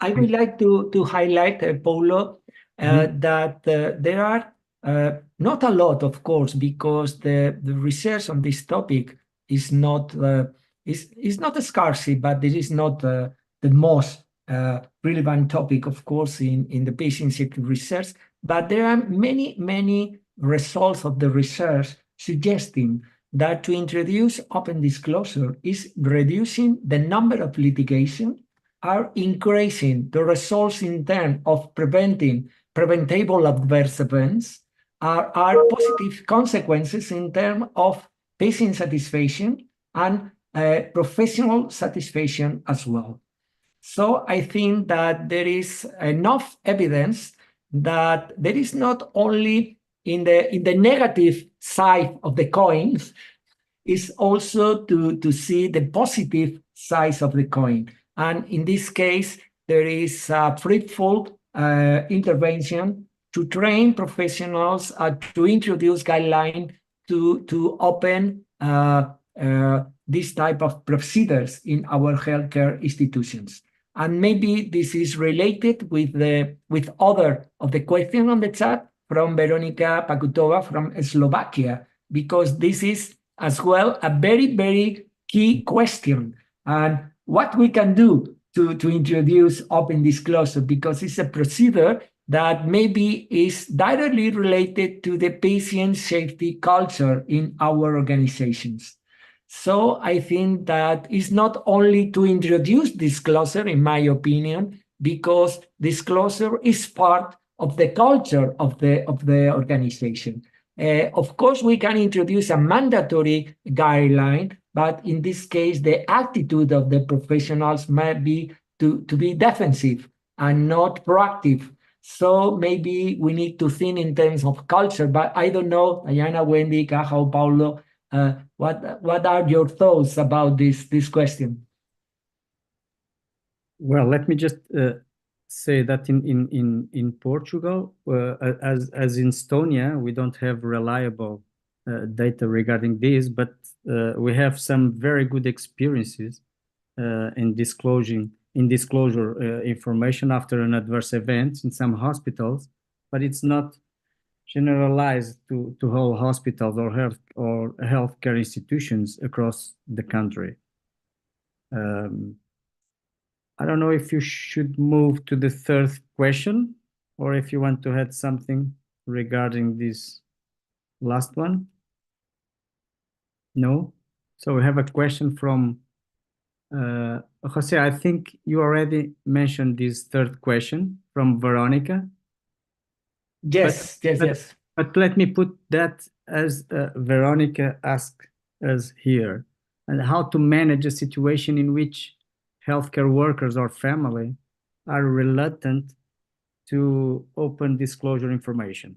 I would like to highlight, Paulo, that there are not a lot, of course, because the research on this topic is not scarce, but this is not the most relevant topic, of course, in the patient safety research. But there are many results of the research suggesting that to introduce open disclosure is reducing the number of litigation, are increasing the results in terms of preventing preventable adverse events, are positive consequences in terms of patient satisfaction and professional satisfaction as well. So I think that there is enough evidence that there is not only in the negative side of the coin, is also to see the positive side of the coin. And in this case, there is a fruitful intervention to train professionals, to introduce guidelines to open this type of procedures in our healthcare institutions. And maybe this is related with other of the question on the chat from Veronika Pakutova from Slovakia, because this is as well a very key question. And what we can do to introduce open disclosure, because it's a procedure that maybe is directly related to the patient safety culture in our organizations. So I think that it's not only to introduce disclosure, in my opinion, because disclosure is part of the culture of the organization. Of course, we can introduce a mandatory guideline, but in this case, the attitude of the professionals might be to be defensive and not proactive. So maybe we need to think in terms of culture, but I don't know, Diana, Wendy, Kaja, Paulo, what are your thoughts about this question? Well, let me just say that in Portugal, as in Estonia, we don't have reliable data regarding this, but we have some very good experiences in disclosure information after an adverse event in some hospitals, but it's not generalized to whole hospitals or healthcare institutions across the country. I don't know if you should move to the third question. or if you want to add something regarding this last one. No? So we have a question from Jose. I think you already mentioned this third question from Veronica. Yes, yes. But let me put that as Veronica asked us here, and how to manage a situation in which healthcare workers or family are reluctant to open disclosure information.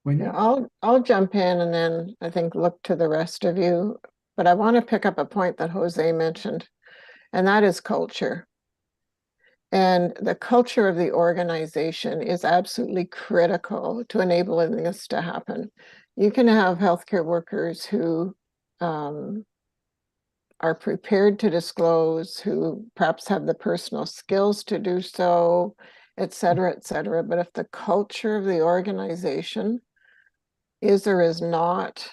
Wendy? I'll jump in and then I think look to the rest of you. But I want to pick up a point that Jose mentioned, and that is culture. And the culture of the organization is absolutely critical to enabling this to happen. You can have healthcare workers who are prepared to disclose, who perhaps have the personal skills to do so, et cetera, et cetera. But if the culture of the organization is or is not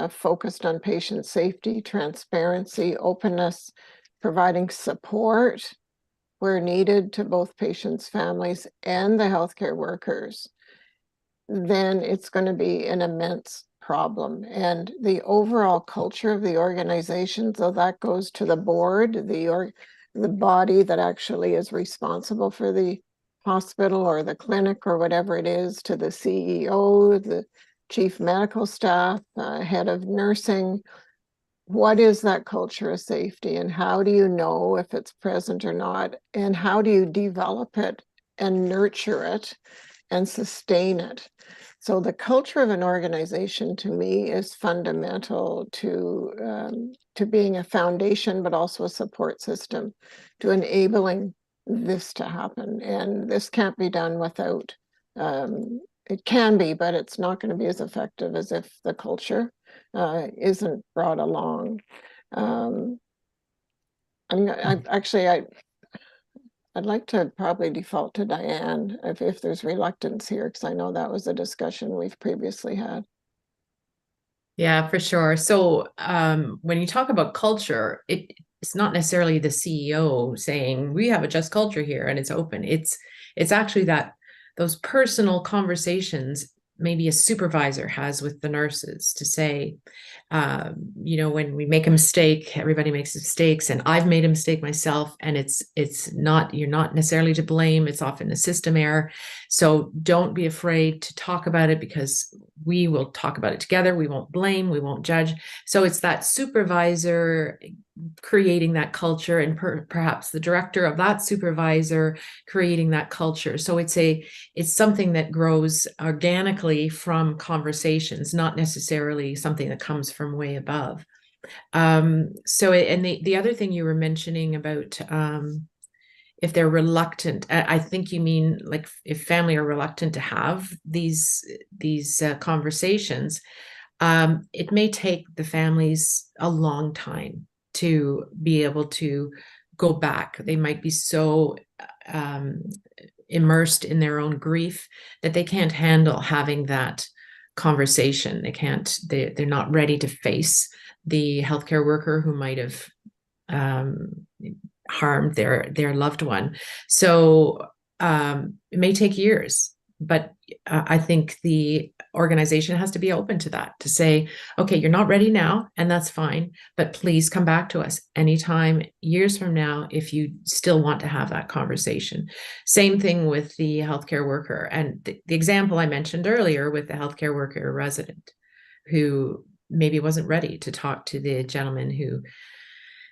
focused on patient safety, transparency, openness, providing support where needed to both patients, families, and the healthcare workers, then it's going to be an immense problem. And the overall culture of the organization, so that goes to the board, the body that actually is responsible for the hospital or the clinic or whatever it is, to the CEO, the chief medical staff, head of nursing. What is that culture of safety, and how do you know if it's present or not, and how do you develop it and nurture it and sustain it? So the culture of an organization, to me, is fundamental to being a foundation, but also a support system to enabling this to happen. And this can't be done without, it can be, but it's not going to be as effective as if the culture isn't brought along. I'd like to probably default to Diane if there's reluctance here, because I know that was a discussion we've previously had. Yeah, for sure. So when you talk about culture, it's not necessarily the CEO saying we have a just culture here and it's open. It's actually that those personal conversations maybe a supervisor has with the nurses to say, when we make a mistake, everybody makes mistakes, and I've made a mistake myself, and you're not necessarily to blame. It's often a system error. So don't be afraid to talk about it, because we will talk about it together. We won't blame, we won't judge. So it's that supervisor creating that culture, and perhaps the director of that supervisor creating that culture. So it's something that grows organically from conversations, not necessarily something that comes from way above. And the other thing you were mentioning about if they're reluctant, I think you mean like if family are reluctant to have these conversations, it may take the families a long time to be able to go back. They might be so immersed in their own grief that they can't handle having that conversation. They're not ready to face the healthcare worker who might have harmed their loved one. So it may take years, but I think the organization has to be open to that, to say, okay, you're not ready now, and that's fine, but please come back to us anytime years from now if you still want to have that conversation. Same thing with the healthcare worker. And the example I mentioned earlier with the healthcare worker resident who maybe wasn't ready to talk to the gentleman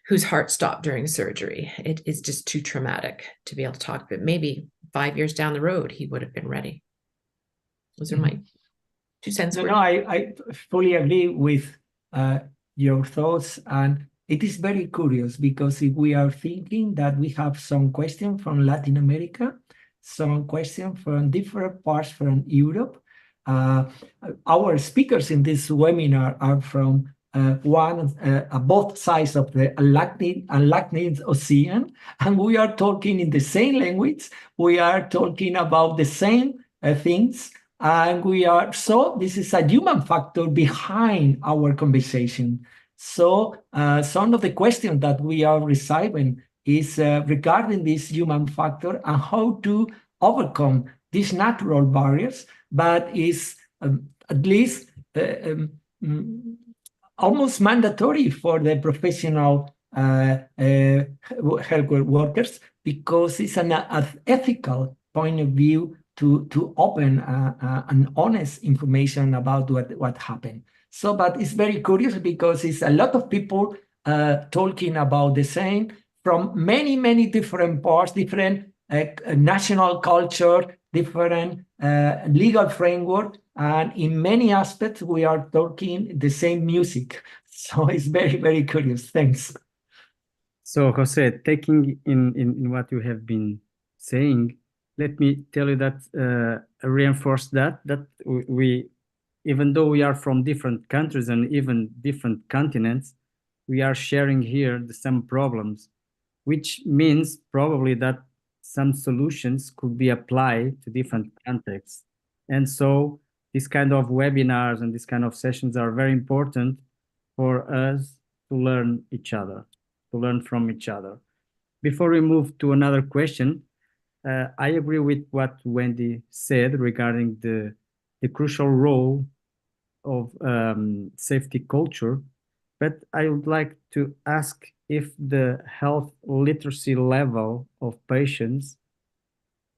whose heart stopped during surgery. It is just too traumatic to be able to talk, but maybe 5 years down the road, he would have been ready. Those are my 2 cents. No, I fully agree with your thoughts. And it is very curious, because if we are thinking that we have some questions from Latin America, some questions from different parts from Europe, our speakers in this webinar are from both sides of the Atlantic Ocean, and we are talking in the same language. We are talking about the same things, and this is a human factor behind our conversation. So some of the questions that we are receiving is regarding this human factor and how to overcome these natural barriers, but is at least almost mandatory for the professional healthcare workers, because it's an ethical point of view to open an honest information about what happened. So, but it's very curious because it's a lot of people talking about the same from many different parts, different national culture, different legal framework, and in many aspects we are talking the same music. So it's very curious. Thanks. So Jose, taking in what you have been saying, let me tell you that reinforce that we, even though we are from different countries and even different continents, we are sharing here the same problems, which means probably that some solutions could be applied to different contexts. And so these kind of webinars and these kind of sessions are very important for us to learn each other, to learn from each other. Before we move to another question, I agree with what Wendy said regarding the crucial role of safety culture, but I would like to ask if the health literacy level of patients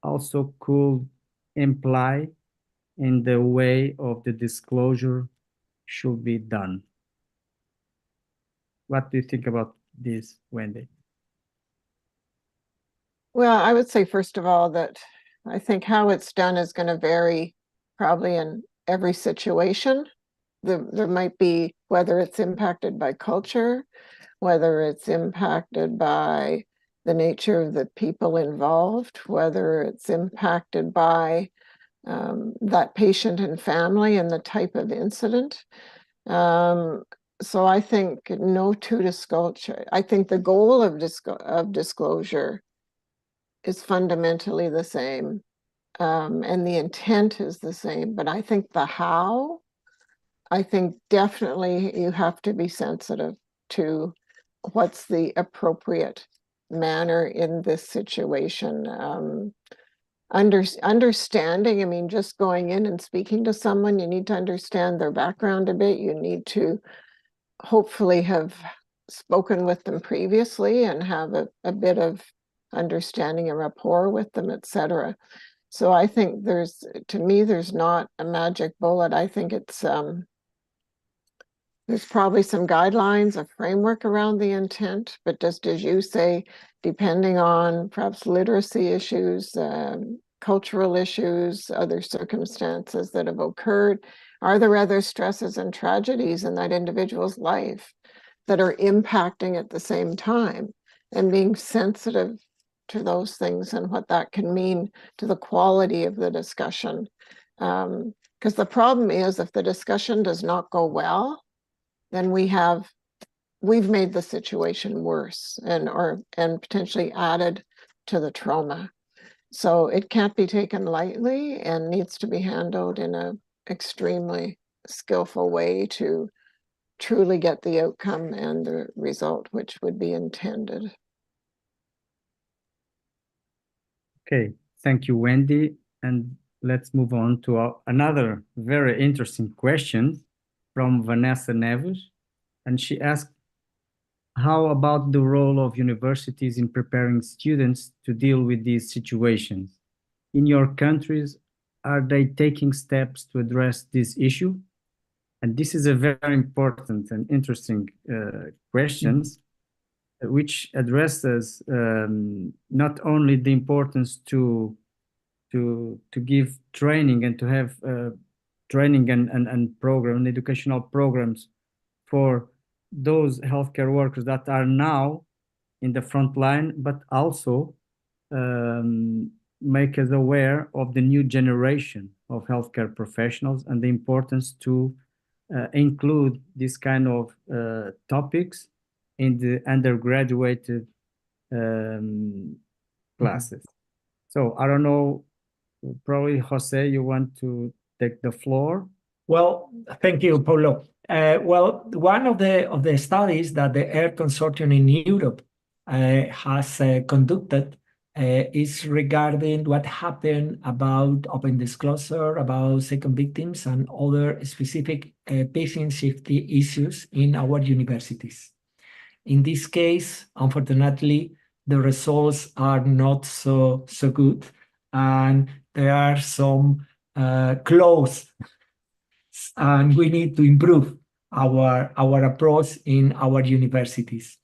also could imply in the way of the disclosure should be done. What do you think about this, Wendy? Well, I would say, first of all, that I think how it's done is going to vary probably in every situation. There might be, whether it's impacted by culture, whether it's impacted by the nature of the people involved, whether it's impacted by that patient and family and the type of incident. So I think no two disclosure. I think the goal of disclosure is fundamentally the same, and the intent is the same. But I think the how, I think definitely you have to be sensitive to what's the appropriate manner in this situation. Understanding, I mean, just going in and speaking to someone, you need to understand their background a bit. You need to hopefully have spoken with them previously and have a bit of understanding and rapport with them, etc. So I think to me, there's not a magic bullet. I think it's there's probably some guidelines, a framework around the intent, but just as you say, depending on perhaps literacy issues, cultural issues, other circumstances that have occurred, are there other stresses and tragedies in that individual's life that are impacting at the same time, and being sensitive to those things and what that can mean to the quality of the discussion. Because the problem is, if the discussion does not go well, then we've made the situation worse and potentially added to the trauma. So it can't be taken lightly and needs to be handled in an extremely skillful way to truly get the outcome and the result which would be intended. Okay, thank you, Wendy. And let's move on to another very interesting question from Vanessa Neves. And she asked, how about the role of universities in preparing students to deal with these situations? In your countries, are they taking steps to address this issue? And this is a very important and interesting question, which addresses not only the importance to give training and to have training and educational programs for those healthcare workers that are now in the front line, but also make us aware of the new generation of healthcare professionals and the importance to include this kind of topics in the undergraduate classes. So I don't know, probably Jose, you want to take the floor? Well, thank you, Paulo. Well, one of the studies that the EARTH Consortium in Europe has conducted is regarding what happened about open disclosure, about second victims, and other specific patient safety issues in our universities. In this case, unfortunately, the results are not so good, and there are some clause, and we need to improve our approach in our universities.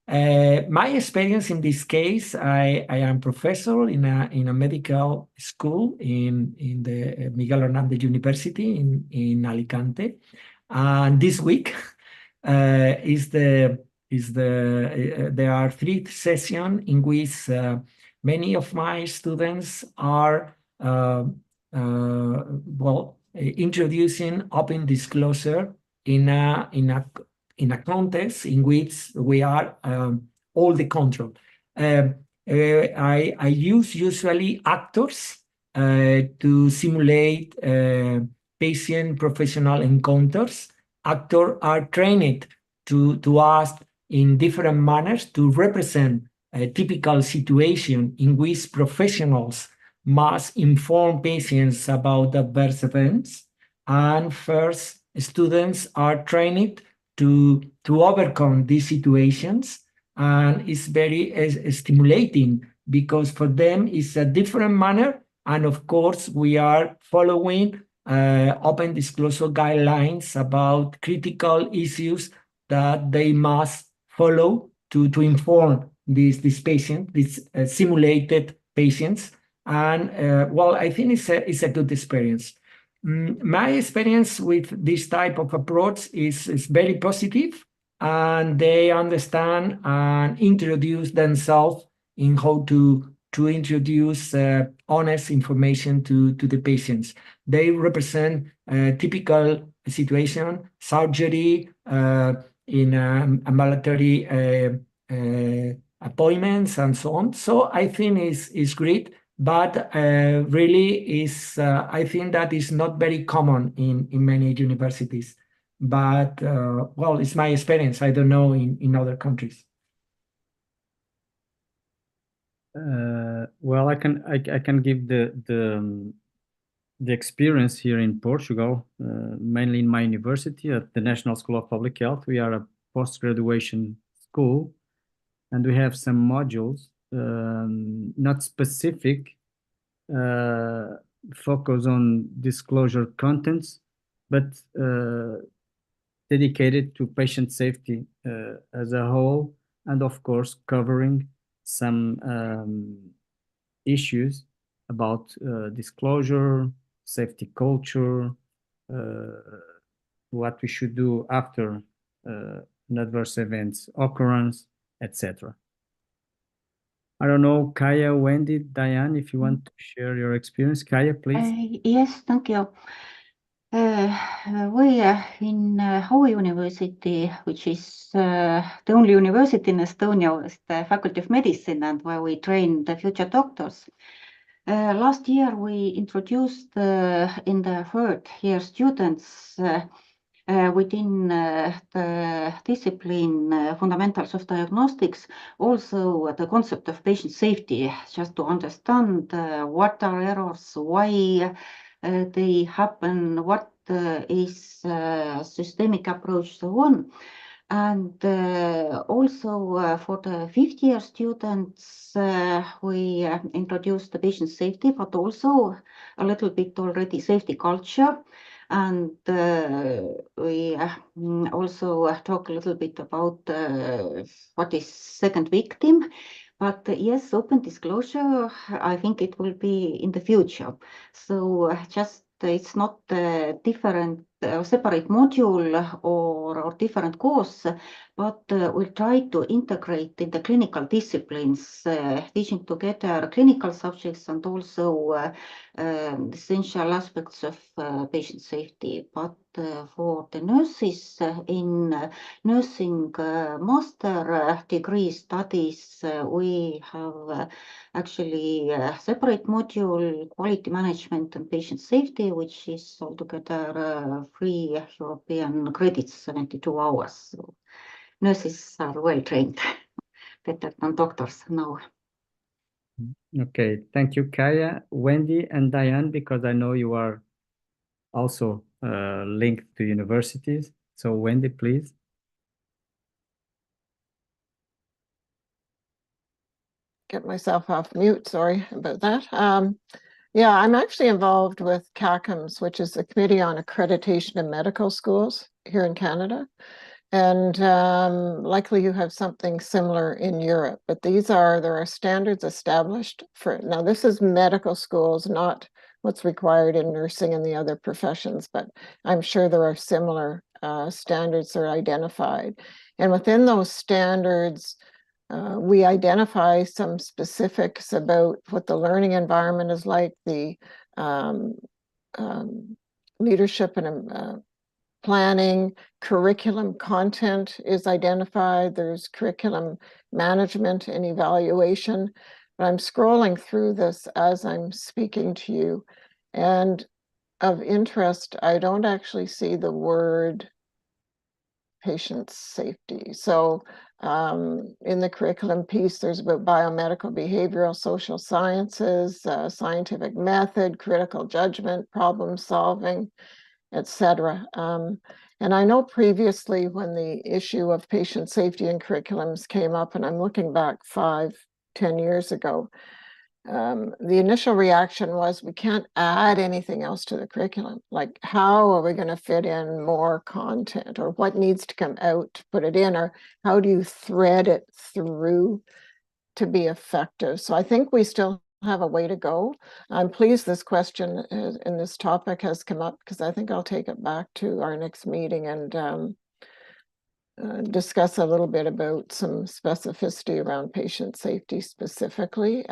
My experience in this case, I am professor in a medical school in the Miguel Hernández University in Alicante, and this week there are 3 sessions in which many of my students are introducing open disclosure in a context in which we are all the control. I use usually actors to simulate patient professional encounters. Actors are trained to ask in different manners to represent a typical situation in which professionals must inform patients about adverse events. And first, students are trained to overcome these situations, and it's very stimulating because for them it's a different manner, and of course we are following open disclosure guidelines about critical issues that they must follow to inform these patients, these simulated patients, and I think it's a good experience. My experience with this type of approach is very positive, and they understand and introduce themselves in how to introduce honest information to the patients. They represent a typical situation, surgery, in ambulatory appointments, and so on. So I think it's great. But really is I think that is not very common in many universities. But it's my experience. I don't know in other countries. I can give the experience here in Portugal, mainly in my university at the National School of Public Health. We are a post-graduation school, and we have some modules not specific focus on disclosure contents, but dedicated to patient safety as a whole, and of course covering some issues about disclosure, safety culture, what we should do after an adverse event's occurrence, etc. I don't know, Kaja, Wendy, Diane, if you want to share your experience. Kaja, please. Yes, thank you. We in our university, which is the only university in Estonia with the Faculty of Medicine and where we train the future doctors. Last year we introduced in the 3rd year students within the discipline fundamentals of diagnostics, also the concept of patient safety, just to understand what are errors, why they happen, what is systemic approach, so on. And also for the 5th year students, we introduced the patient safety, but also a little bit already safety culture. And we also talk a little bit about what is second victim. But yes, open disclosure, I think it will be in the future. So just it's not a different separate module or different course, but we'll try to integrate in the clinical disciplines, teaching together clinical subjects and also essential aspects of patient safety. But for the nurses in nursing master degree studies, we have actually a separate module, quality management and patient safety, which is altogether 3 European credits, 72 hours. So nurses are well trained. better than doctors know. Okay, thank you, Kaja, Wendy, and Diane, because I know you are also linked to universities. So Wendy, please. Get myself off mute, sorry about that. Yeah, I'm actually involved with CACMS, which is the Committee on Accreditation in Medical Schools here in Canada. And likely you have something similar in Europe, but there are standards established for, now this is medical schools, not what's required in nursing and the other professions, but I'm sure there are similar standards that are identified. And within those standards, we identify some specifics about what the learning environment is like, the leadership and planning, curriculum content is identified. There's curriculum management and evaluation. But I'm scrolling through this as I'm speaking to you. And of interest, I don't actually see the word patient safety. So in the curriculum piece, there's about biomedical, behavioral, social sciences, scientific method, critical judgment, problem solving, etc. And I know previously when the issue of patient safety in curriculums came up, and I'm looking back 5-10 years ago, the initial reaction was we can't add anything else to the curriculum. Like, how are we going to fit in more content, or what needs to come out to put it in, or how do you thread it through to be effective? So I think we still have a way to go. I'm pleased this question in this topic has come up, because I think I'll take it back to our next meeting and discuss a little bit about some specificity around patient safety specifically.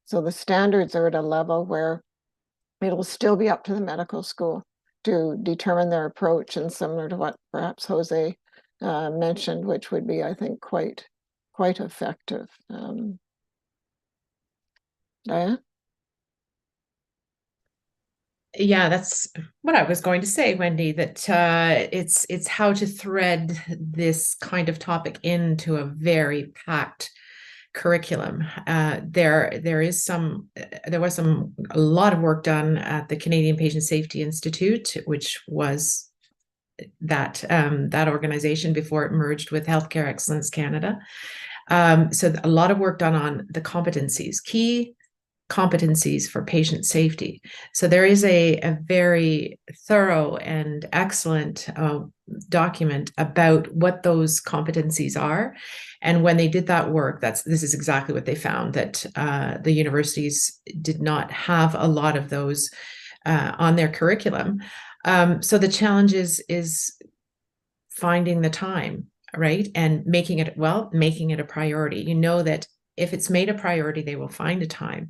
So the standards are at a level where it'll still be up to the medical school to determine their approach, and similar to what perhaps Jose mentioned, which would be, I think, quite effective. Diane? Yeah, that's what I was going to say, Wendy, that it's how to thread this kind of topic into a very packed curriculum. There was a lot of work done at the Canadian Patient Safety Institute, which was that organization before it merged with Healthcare Excellence Canada. So a lot of work done on the competencies, key competencies for patient safety. So there is a very thorough and excellent document about what those competencies are. And when they did that work, this is exactly what they found, that the universities did not have a lot of those on their curriculum. So the challenge is finding the time, right? And making it a priority. You know that if it's made a priority, they will find a time.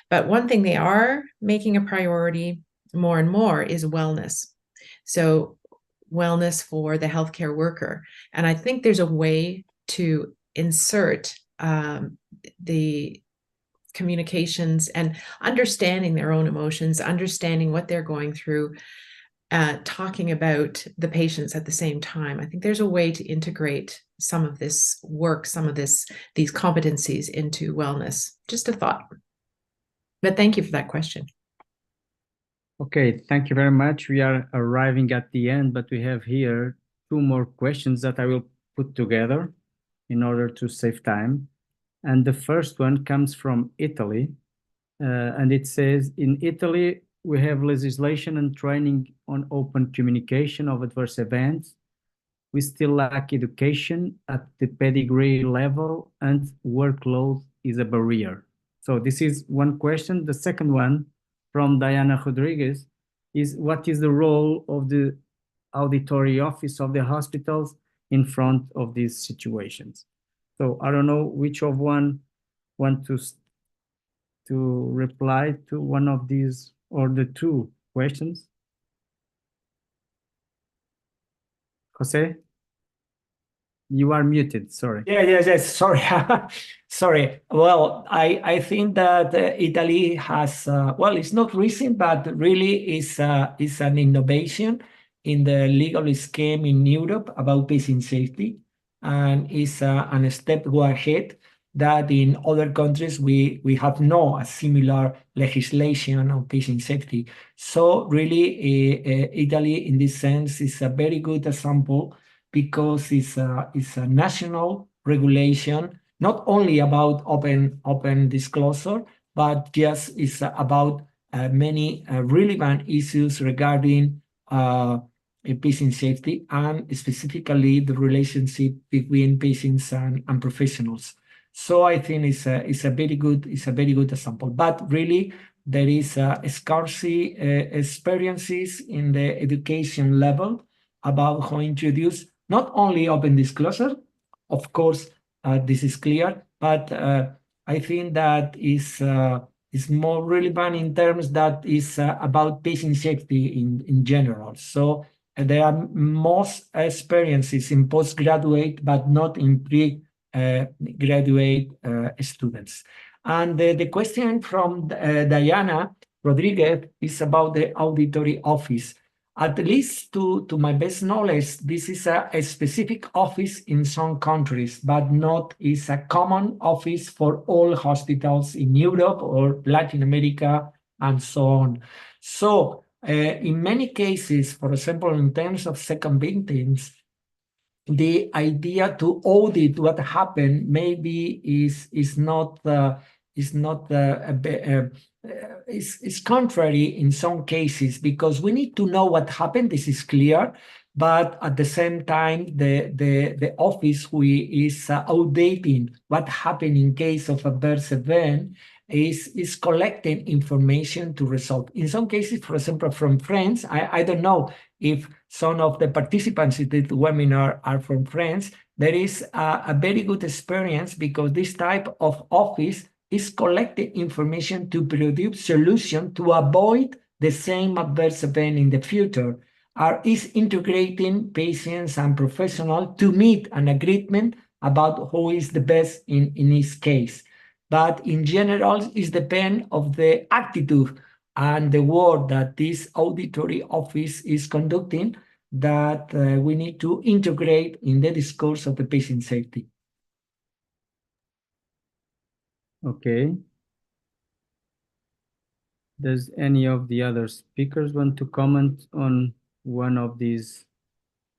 But one thing they are making a priority more and more is wellness. So wellness for the healthcare worker. And I think there's a way to insert the communications and understanding their own emotions, understanding what they're going through, talking about the patients at the same time. I think there's a way to integrate some of this work, these competencies into wellness. Just a thought. But thank you for that question. Okay, thank you very much. We are arriving at the end, but we have here 2 more questions that I will put together in order to save time. And the first one comes from Italy, and it says, in Italy, we have legislation and training on open communication of adverse events. We still lack education at the pedigree level, and workload is a barrier. So this is one question. The second one from Diana Rodriguez is, what is the role of the auditory office of the hospitals in front of these situations? So I don't know which of one want to reply to one of these or the 2 questions. Jose? You are muted, sorry. Yes, sorry. Sorry. Well, I think that Italy has, well, it's not recent, but really is an innovation in the legal scheme in Europe about patient safety. and is a step go ahead that in other countries we have no a similar legislation on patient safety. So really, Italy in this sense is a very good example because it's a national regulation, not only about open disclosure, but just is about many relevant issues regarding patient safety and specifically the relationship between patients and professionals. So I think it's a very good example. But really, there is scarcity experiences in the education level about how to introduce not only open disclosure, of course, this is clear, but I think that is more relevant in terms that is about patient safety in general. So there are most experiences in postgraduate, but not in graduate students. And the question from Diana Rodriguez is about the auditory office. At least to my best knowledge, this is a specific office in some countries, but not is a common office for all hospitals in Europe or Latin America and so on. So in many cases, for example, in terms of second victims, the idea to audit what happened maybe is contrary in some cases, because we need to know what happened. This is clear, but at the same time, the office who is auditing what happened in case of adverse event is collecting information to resolve. In some cases, for example, from France, I don't know if some of the participants in the webinar are from France. There is a very good experience because this type of office is collecting information to produce solution to avoid the same adverse event in the future, or is integrating patients and professionals to meet an agreement about who is the best in each case. But in general, it depends on the attitude and the work that this auditory office is conducting that we need to integrate in the discourse of the patient safety. Okay. Does any of the other speakers want to comment on one of these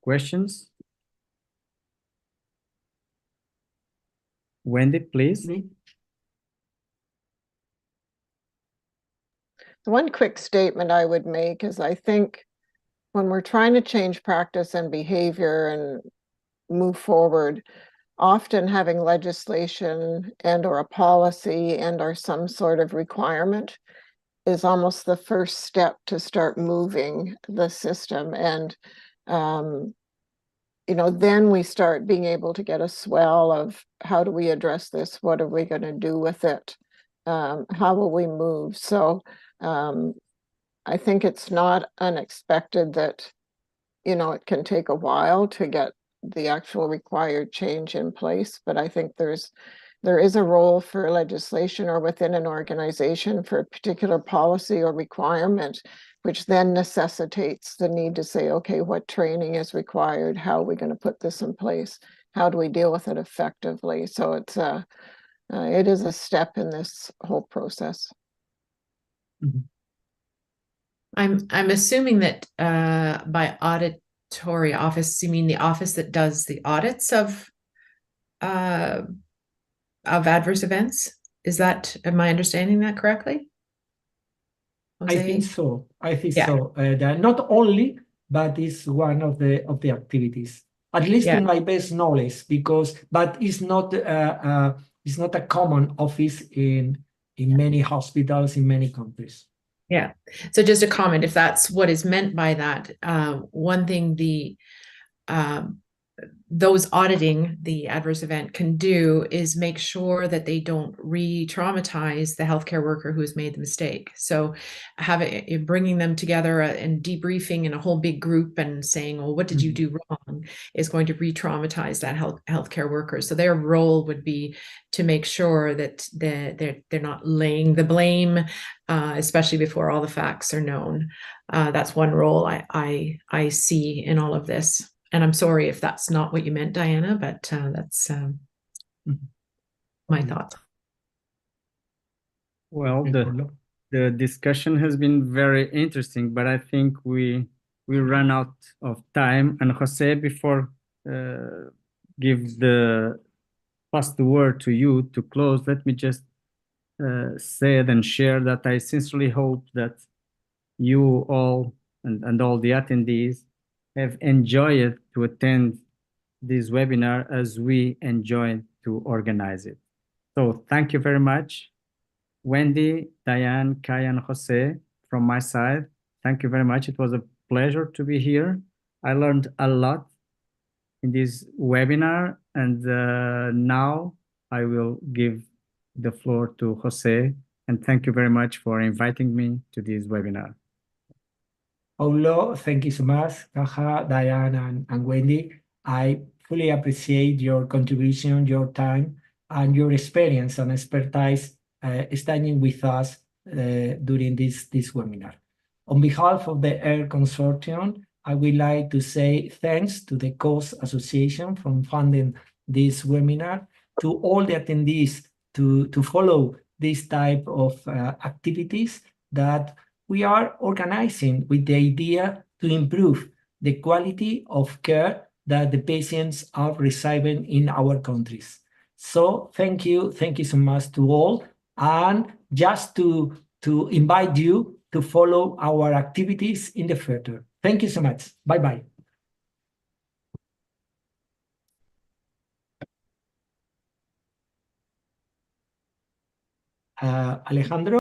questions? Wendy, please. One quick statement I would make is I think when we're trying to change practice and behavior and move forward, often having legislation and or a policy and or some sort of requirement is almost the first step to start moving the system. And, then we start being able to get a swell of how do we address this? What are we going to do with it? How will we move? So I think it's not unexpected that, it can take a while to get the actual required change in place, but I think there is a role for legislation or within an organization for a particular policy or requirement, which then necessitates the need to say, okay, what training is required? How are we going to put this in place? How do we deal with it effectively? So it is a step in this whole process. Mm-hmm. I'm assuming that by auditory office, you mean the office that does the audits of adverse events? Am I understanding that correctly? Jose? I think so. Yeah. So. Not only, but it's one of the activities, at least in my best knowledge, but it's not a common office in many hospitals in many countries. Yeah. So just a comment, if that's what is meant by that, one thing those auditing the adverse event can do is make sure that they don't re-traumatize the healthcare worker who's made the mistake. So bringing them together and debriefing in a whole big group and saying, well, what did you do wrong, is going to re-traumatize that healthcare worker. So their role would be to make sure that they're not laying the blame, especially before all the facts are known. That's one role I see in all of this. I'm sorry if that's not what you meant, Diana, but that's my thoughts. Well, the discussion has been very interesting, but I think we run out of time. And Jose, before give the pass the word to you to close, let me just say and share that I sincerely hope that you all and all the attendees have enjoyed to attend this webinar as we enjoyed to organize it. So thank you very much. Wendy, Diane, Kaja, and Jose, from my side, thank you very much. It was a pleasure to be here. I learned a lot in this webinar, and now I will give the floor to Jose, and thank you very much for inviting me to this webinar. Paulo, thank you so much. Kaja, Diane, and Wendy. I fully appreciate your contribution, your time, and your experience and expertise standing with us during this webinar. On behalf of the AIR Consortium, I would like to say thanks to the COS Association for funding this webinar, to all the attendees to follow this type of activities that we are organizing with the idea to improve the quality of care that the patients are receiving in our countries. So thank you so much to all, and just to invite you to follow our activities in the future. Thank you so much. Bye-bye. Alejandro?